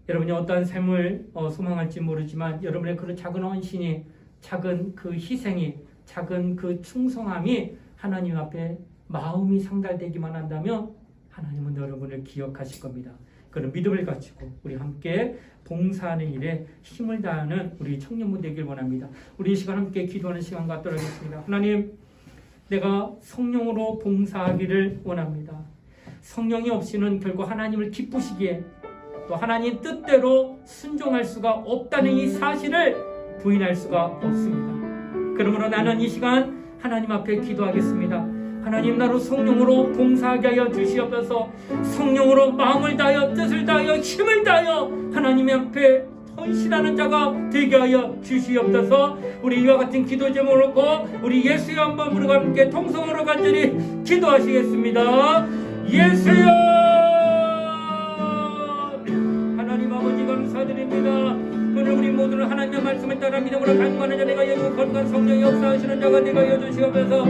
여러분이 어떠한 삶을 소망할지 모르지만 여러분의 그런 작은 헌신이, 작은 그 희생이, 작은 그 충성함이 하나님 앞에 마음이 상달되기만 한다면 하나님은 여러분을 기억하실 겁니다. 그런 믿음을 가지고 우리 함께 봉사하는 일에 힘을 다하는 우리 청년부 되길 원합니다. 우리 이 시간 함께 기도하는 시간 갖도록 하겠습니다. 하나님, 내가 성령으로 봉사하기를 원합니다. 성령이 없이는 결국 하나님을 기쁘시기에 또 하나님 뜻대로 순종할 수가 없다는 이 사실을 부인할 수가 없습니다. 그러므로 나는 이 시간 하나님 앞에 기도하겠습니다. 하나님, 나로 성령으로 봉사하게 하여 주시옵소서. 성령으로 마음을 다하여 뜻을 다하여 힘을 다하여 하나님 앞에 헌신하는 자가 되게 하여 주시옵소서. 우리 이와 같은 기도 제목을 놓고 우리 예수의 한번 부르고 함께 통성으로 간절히 기도하시겠습니다. 예수여, 하나님 아버지 감사드립니다. 오늘 우리 모두는 하나님의 말씀을 따라 믿음으로 간구하는 자 내가 여주 거룩한 성령이 역사하시는 자가 내가 여주시옵소서.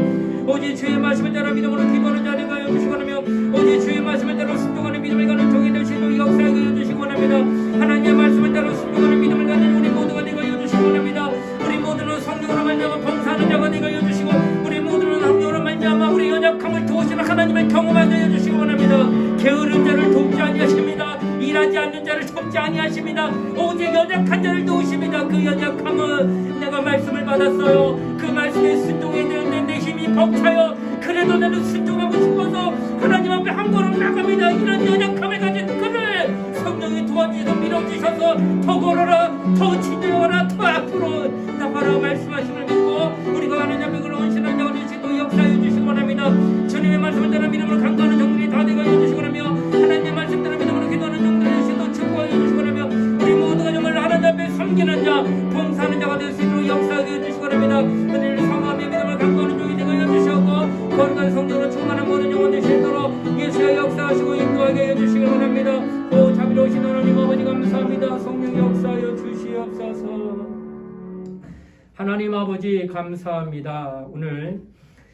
오직 주의 말씀을 따라 믿음으로 기도하는 자 내가 여주시고 하며 오직 주의 말씀을 따라 순종하는 믿음을 가는 종이 되시고 역사하게 여주시고 합니다. 하나님의 말씀을 따라 순종하는 믿음을 가는 우리 모두가 내가 여주시고 합니다. 우리 모두는 성령으로 말미암아 봉사하는 자가 내가 여주시고 우리 모두는 성령으로 말미암아 우리 연약함을 도우시는 하나님의 경험하게 여주시고 합니다. 게으른 자를 돕지 아니하십니다. 일하지 않는 자를 돕지 아니하십니다. 오직 연약한 자를 도우십니다. 그 연약함은 내가 말씀을 받았어요. 그 말씀에 순종해야 되는데 내 힘이 벅차요. 그래도 나는 순종하고 싶어서 하나님 앞에 한 걸음 나갑니다. 이런 연약함을 가진 그를 성령이 도와주셔서 밀어주셔서 더 걸어라, 더 진정하라, 더 앞으로 나가라 말씀하심을 믿고 우리가 하나님 앞에 그런 헌신한 자가 되시고 역사해 주시기 원합니다. 주님의 말씀을 따라 믿음으로 간구하는 정들이 다 되게 해주시기 원하며 하나님의 말씀 따라 믿음으로 기도하는 정들이 되시고 축복해 주시기 원하며 우리 모두가 정말 하나님 앞에 섬기는 자, 봉사하는 자가 될 수 있도록 역사하게 해주시기 원합니다. 은혜를 사모하며 믿음을 간구하는 종이 되게 해주시고 거룩한 성령으로 충만한 모든 영혼 되시도록 예수의 역사하시고 인도하게 해주시기 원합니다. 오 자비로우신 하나님 아버지 감사합니다. 성령 역사하여 주시옵소서. 하나님 아버지 감사합니다. 오늘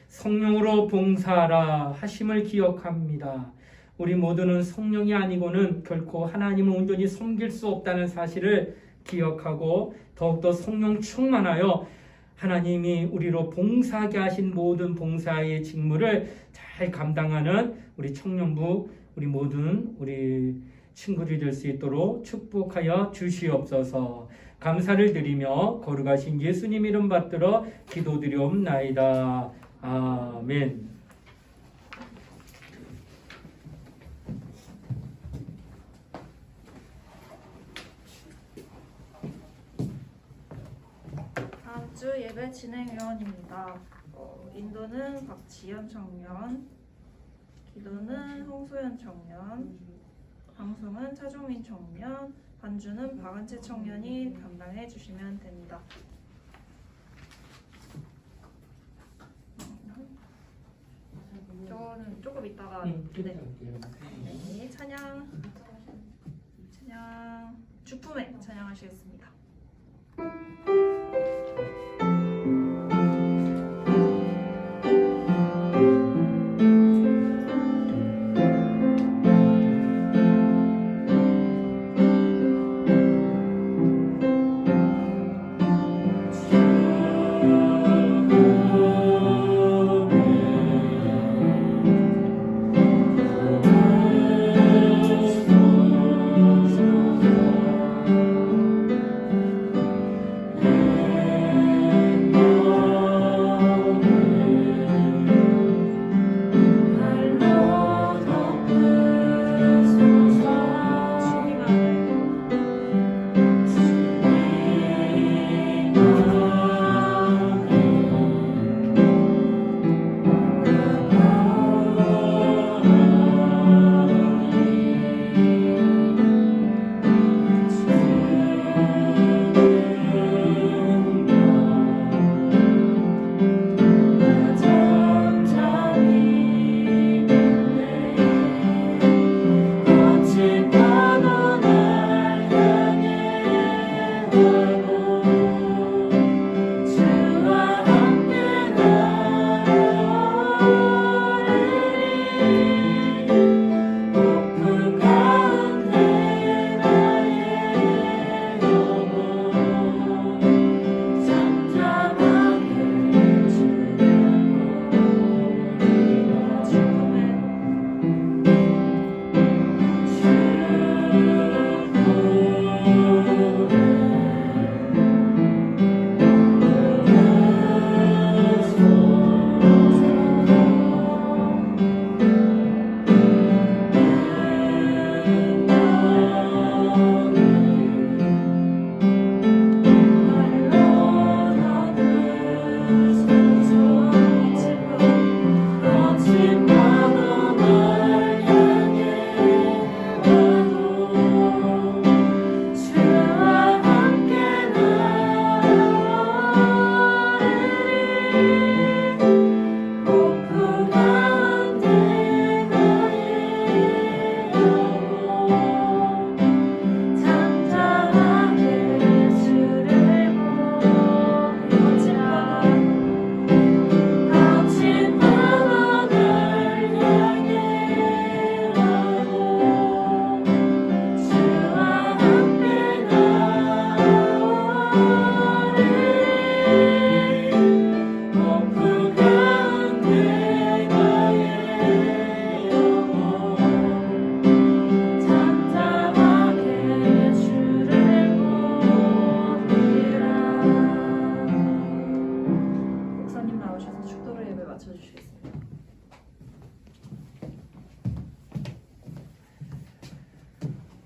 성령으로 봉사하라 하심을 기억합니다. 우리 모두는 성령이 아니고는 결코 하나님을 온전히 섬길 수 없다는 사실을 기억하고 더욱더 성령 충만하여 하나님이 우리로 봉사하게 하신 모든 봉사의 직무를 잘 감당하는 우리 청년부, 우리 모든 우리 친구들이 될 수 있도록 축복하여 주시옵소서. 감사를 드리며 거룩하신 예수님 이름 받들어 기도드리옵나이다. 아멘. 다음 주 예배 진행위원입니다. 인도는 박지연 청년, 기도는 홍소연 청년, 방송은 차종민 청년, 반주는 박은채 청년이 담당해 주시면 됩니다. 저는 조금 이따가 네, 찬양 찬양하시겠습니다.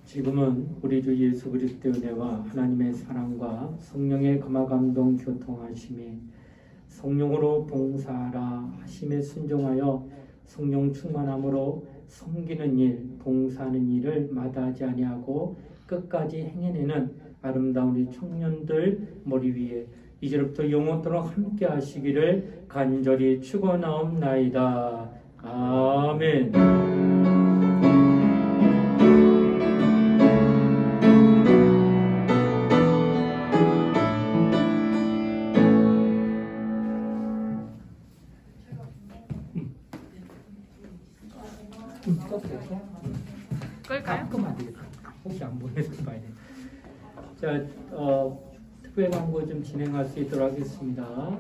지금은 우리 주 예수 그리스도의 은혜와 하나님의 사랑과 성령의 감화감동 교통하심이 성령으로 봉사하라 하심에 순종하여 성령 충만함으로 섬기는 일, 봉사하는 일을 마다하지 아니하고 끝까지 행해내는 아름다운 우리 청년들 머리 위에 이제부터 영원토록 함께 하시기를 간절히 축원하옵나이다. 아멘. 끌까요? 끄면 안 되겠다. 혹시 안 보내서 봐야 돼. 자, 특별 광고 좀 진행할 수 있도록 하겠습니다.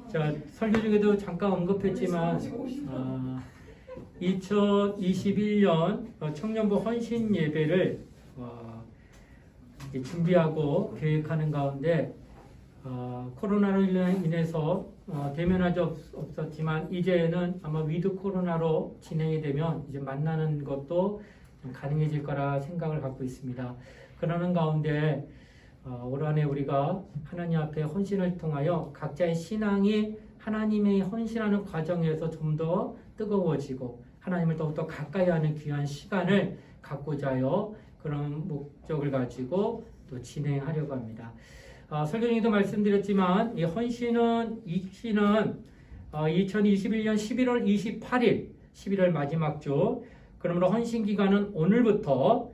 자, 설교 중에도 잠깐 언급했지만 2021년 청년부 헌신 예배를 준비하고 계획하는 가운데 코로나로 인해서 대면할 수 없었지만 이제는 아마 위드 코로나로 진행이 되면 이제 만나는 것도 가능해질 거라 생각을 갖고 있습니다. 그러는 가운데 올 한해 우리가 하나님 앞에 헌신을 통하여 각자의 신앙이 하나님의 헌신하는 과정에서 좀 더 뜨거워지고 하나님을 더욱더 가까이 하는 귀한 시간을 갖고자 하여 그런 목적을 가지고 또 진행하려고 합니다. 설교 중에도 말씀드렸지만 이 헌신은 2021년 11월 28일 11월 마지막 주, 그러므로 헌신 기간은 오늘부터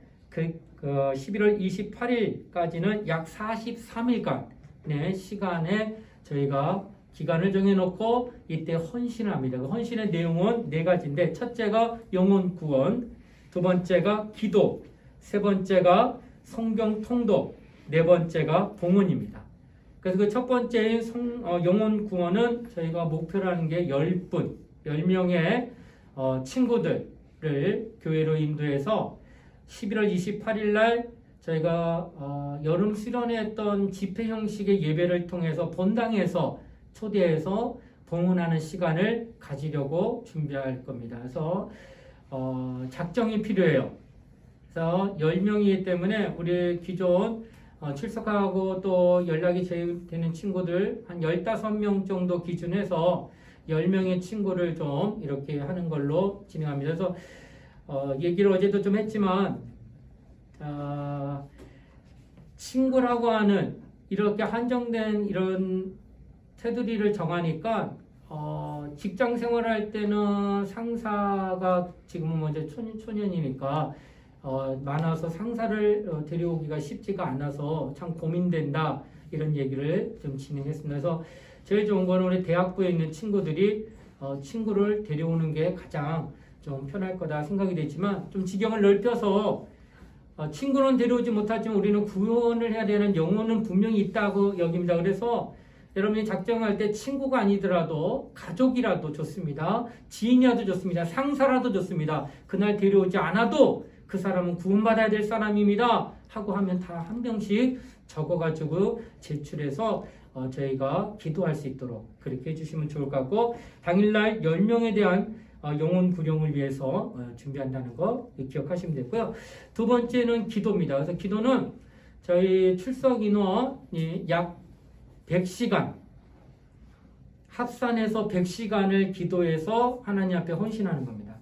11월 28일까지는 약 43일간의 시간에 저희가 기간을 정해놓고 이때 헌신을 합니다. 그 헌신의 내용은 네 가지인데 첫째가 영혼 구원, 두 번째가 기도, 세 번째가 성경 통독, 네 번째가 봉헌입니다. 그래서 그 첫 번째인 영혼 구원은 저희가 목표로 하는 게 10분, 10명의 친구들을 교회로 인도해서 11월 28일 날 저희가 여름 수련회 했던 집회 형식의 예배를 통해서 본당에서 초대해서 봉헌하는 시간을 가지려고 준비할 겁니다. 그래서 작정이 필요해요. 그래서 10명이기 때문에 우리 기존 출석하고 또 연락이 되는 친구들 한 15명 정도 기준해서 10명의 친구를 좀 이렇게 하는 걸로 진행합니다. 그래서 얘기를 어제도 좀 했지만 친구라고 하는 이렇게 한정된 이런 테두리를 정하니까 직장 생활할 때는 상사가 지금은 먼저 초년이니까 많아서 상사를 데려오기가 쉽지가 않아서 참 고민된다 이런 얘기를 좀 진행했습니다. 그래서 제일 좋은 거는 우리 대학부에 있는 친구들이 친구를 데려오는 게 가장 좀 편할 거다 생각이 되지만 좀 지경을 넓혀서 친구는 데려오지 못하지만 우리는 구원을 해야 되는 영혼은 분명히 있다고 여깁니다. 그래서 여러분이 작정할 때 친구가 아니더라도 가족이라도 좋습니다. 지인이라도 좋습니다. 상사라도 좋습니다. 그날 데려오지 않아도 그 사람은 구원받아야 될 사람입니다. 하고 하면 다 한 명씩 적어가지고 제출해서 저희가 기도할 수 있도록 그렇게 해주시면 좋을 것 같고 당일날 10명에 대한 영혼 구령을 위해서 준비한다는 거 기억하시면 되고요. 두 번째는 기도입니다. 그래서 기도는 저희 출석 인원이 약 100시간 합산해서 100시간을 기도해서 하나님 앞에 헌신하는 겁니다.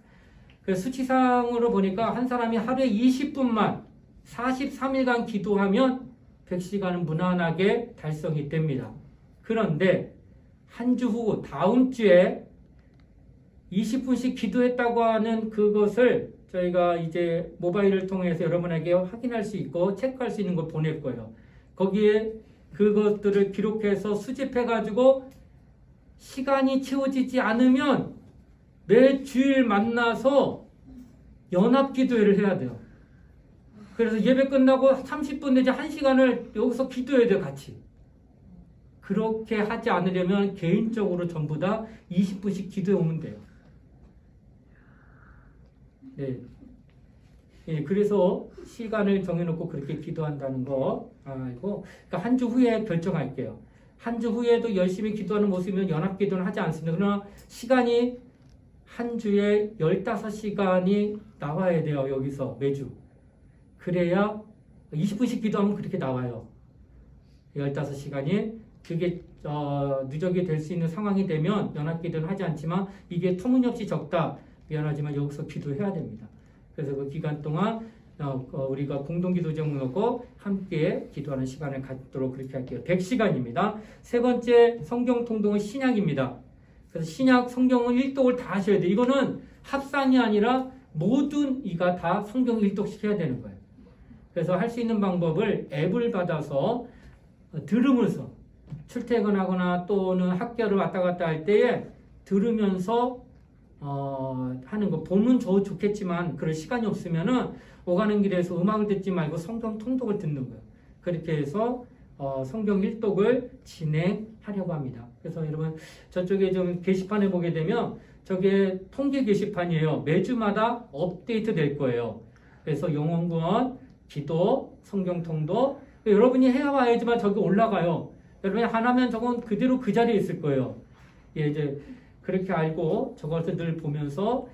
그래서 수치상으로 보니까 한 사람이 하루에 20분만 43일간 기도하면 100시간은 무난하게 달성이 됩니다. 그런데 한 주 후 다음 주에 20분씩 기도했다고 하는 그것을 저희가 이제 모바일을 통해서 여러분에게 확인할 수 있고 체크할 수 있는 걸 보낼 거예요. 거기에 그것들을 기록해서 수집해가지고 시간이 채워지지 않으면 매 주일 만나서 연합기도회를 해야 돼요. 그래서 예배 끝나고 30분 내지 1시간을 여기서 기도해야 돼요, 같이. 그렇게 하지 않으려면 개인적으로 전부 다 20분씩 기도해 오면 돼요. 네. 예, 그래서 시간을 정해놓고 그렇게 기도한다는 거 알고, 그러니까 한 주 후에 결정할게요. 한 주 후에도 열심히 기도하는 모습이면 연합기도는 하지 않습니다. 그러나 시간이 한 주에 15시간이 나와야 돼요. 여기서 매주. 그래야 20분씩 기도하면 그렇게 나와요. 15시간이. 그게 누적이 될 수 있는 상황이 되면 연합기도는 하지 않지만 이게 터무니없이 적다. 미안하지만 여기서 기도해야 됩니다. 그래서 그 기간 동안 우리가 공동기도 정하고 함께 기도하는 시간을 갖도록 그렇게 할게요. 100시간입니다. 세 번째 성경 통독은 신약입니다. 그래서 신약 성경은 일독을 다 하셔야 돼요. 이거는 합산이 아니라 모든 이가 다 성경 일독씩 해야 되는 거예요. 그래서 할 수 있는 방법을 앱을 받아서 들으면서 출퇴근하거나 또는 학교를 왔다 갔다 할 때에 들으면서 하는 거. 보면 좋겠지만 그럴 시간이 없으면은 오가는 길에서 음악을 듣지 말고 성경 통독을 듣는 거예요. 그렇게 해서 성경 일독을 진행하려고 합니다. 그래서 여러분 저쪽에 좀 게시판에 보게 되면 저게 통계 게시판이에요. 매주마다 업데이트 될 거예요. 그래서 영혼구원, 기도, 성경 통독 여러분이 해와야지만 저기 올라가요. 여러분이 하나면 저건 그대로 그 자리에 있을 거예요. 예, 이제 그렇게 알고 저것을 늘 보면서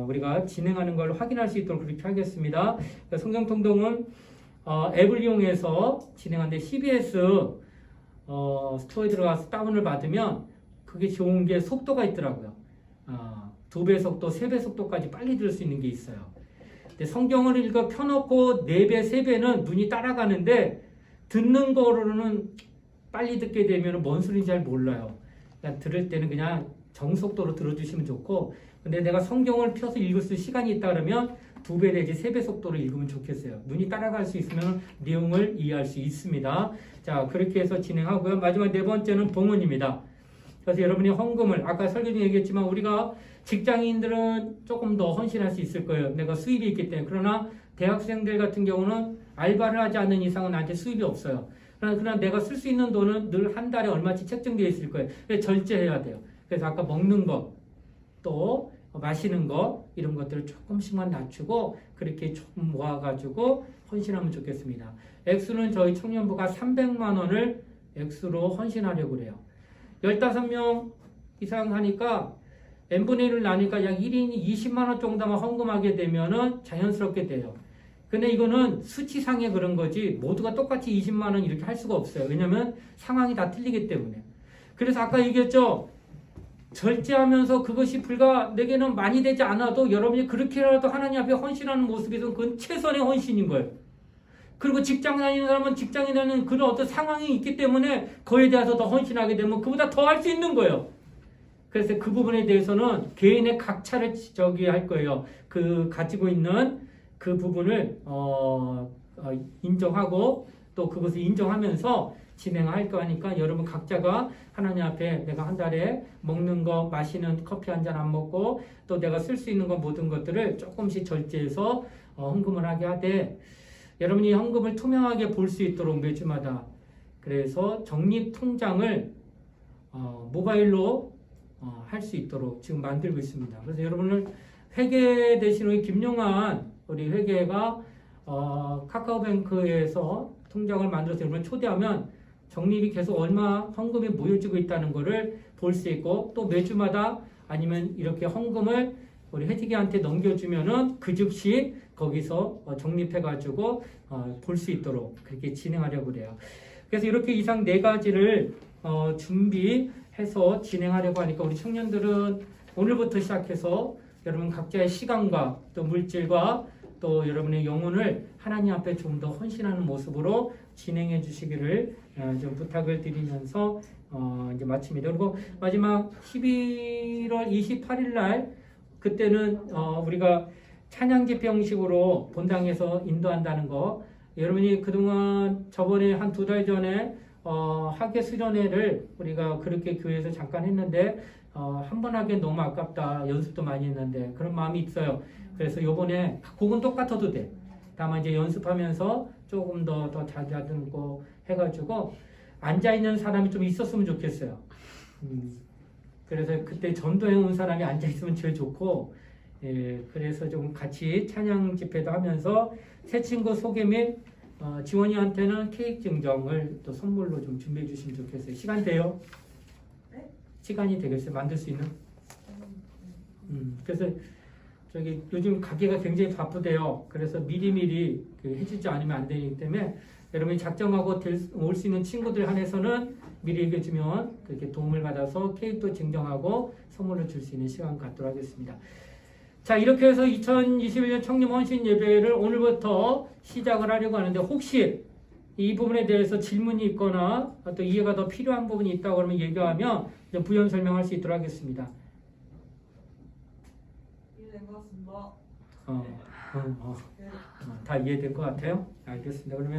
우리가 진행하는 걸 확인할 수 있도록 그렇게 하겠습니다. 성경 통독은 앱을 이용해서 진행하는데 CBS 스토어에 들어가서 다운을 받으면 그게 좋은 게 속도가 있더라고요. 2배 속도, 3배 속도까지 빨리 들을 수 있는 게 있어요. 근데 성경을 읽어 펴놓고 4배, 3배는 눈이 따라가는데 듣는 거로는 빨리 듣게 되면 뭔 소리인지 잘 몰라요. 그러니까 들을 때는 그냥 정속도로 들어주시면 좋고 근데 내가 성경을 펴서 읽을 수 시간이 있다 그러면 2배 내지 3배 속도로 읽으면 좋겠어요. 눈이 따라갈 수 있으면 내용을 이해할 수 있습니다. 자, 그렇게 해서 진행하고요. 마지막 4번째는 봉헌입니다. 그래서 여러분이 헌금을 아까 설교 중에 얘기했지만 우리가 직장인들은 조금 더 헌신할 수 있을 거예요. 내가 수입이 있기 때문에. 그러나 대학생들 같은 경우는 알바를 하지 않는 이상은 나한테 수입이 없어요. 그러나 내가 쓸 수 있는 돈은 늘 한 달에 얼마치 책정되어 있을 거예요. 그래서 절제해야 돼요. 그래서 아까 먹는 거, 또 마시는 거 이런 것들을 조금씩만 낮추고 그렇게 조금 모아가지고 헌신하면 좋겠습니다. 액수는 저희 청년부가 300만 원을 액수로 헌신하려고 그래요. 15명 이상 하니까 n분의 1을 나니까 약 1인이 20만 원 정도만 헌금하게 되면은 자연스럽게 돼요. 근데 이거는 수치상의 그런 거지 모두가 똑같이 20만 원 이렇게 할 수가 없어요. 왜냐면 상황이 다 틀리기 때문에. 그래서 아까 얘기했죠. 절제하면서 그것이 불과 내게는 많이 되지 않아도 여러분이 그렇게라도 하나님 앞에 헌신하는 모습에서 그건 최선의 헌신인 거예요. 그리고 직장 다니는 사람은 직장에 다니는 그런 어떤 상황이 있기 때문에 그에 대해서 더 헌신하게 되면 그보다 더 할 수 있는 거예요. 그래서 그 부분에 대해서는 개인의 각차를 할 거예요. 그 가지고 있는 그 부분을 인정하고 또 그것을 인정하면서 진행할 거니까 여러분 각자가 하나님 앞에 내가 한 달에 먹는 거, 마시는 커피 한 잔 안 먹고 또 내가 쓸 수 있는 거 모든 것들을 조금씩 절제해서 헌금을 하게 하되 여러분이 헌금을 투명하게 볼 수 있도록 매주마다 그래서 적립통장을 모바일로 할 수 있도록 지금 만들고 있습니다. 그래서 여러분을 회계 대신 우리 김용환 우리 회계가 카카오뱅크에서 통장을 만들어서 여러분을 초대하면 적립이 계속 얼마 헌금이 모여지고 있다는 것을 볼 수 있고 또 매주마다 아니면 이렇게 헌금을 우리 혜지기한테 넘겨주면은 그 즉시 거기서 적립해가지고 볼 수 있도록 그렇게 진행하려고 그래요. 그래서 이렇게 이상 4가지를 준비해서 진행하려고 하니까 우리 청년들은 오늘부터 시작해서 여러분 각자의 시간과 또 물질과 또 여러분의 영혼을 하나님 앞에 좀 더 헌신하는 모습으로 진행해 주시기를 좀 부탁을 드리면서 이제 마칩니다. 그리고 마지막 11월 28일 날 그때는 우리가 찬양 집회 형식으로 본당에서 인도한다는 거 여러분이 그동안 저번에 한 2달 전에 학예 수련회를 우리가 그렇게 교회에서 잠깐 했는데 한 번 하기엔 너무 아깝다. 연습도 많이 했는데 그런 마음이 있어요. 그래서 요번에 곡은 똑같아도 돼. 다만 이제 연습하면서 조금 더 잦아들고 해가지고 앉아있는 사람이 좀 있었으면 좋겠어요. 그래서 그때 전도해 온 사람이 앉아있으면 제일 좋고 그래서 좀 같이 찬양 집회도 하면서 새 친구 소개 및 지원이한테는 케이크 증정을 또 선물로 좀 준비해 주시면 좋겠어요. 시간 돼요? 네? 시간이 되겠어요? 만들 수 있는? 그래서 저기 요즘 가게가 굉장히 바쁘대요. 그래서 미리미리 해주지 않으면 안 되기 때문에 여러분이 작정하고 올 수 있는 친구들 한해서는 미리 얘기해 주면 그렇게 도움을 받아서 케이크도 증정하고 선물을 줄 수 있는 시간 갖도록 하겠습니다. 자, 이렇게 해서 2021년 청년 헌신 예배를 오늘부터 시작을 하려고 하는데 혹시 이 부분에 대해서 질문이 있거나 또 이해가 더 필요한 부분이 있다고 그러면 얘기하면 부연 설명할 수 있도록 하겠습니다. 이해된 것 같습니다. 다 이해된 것 같아요? 알겠습니다. 그러면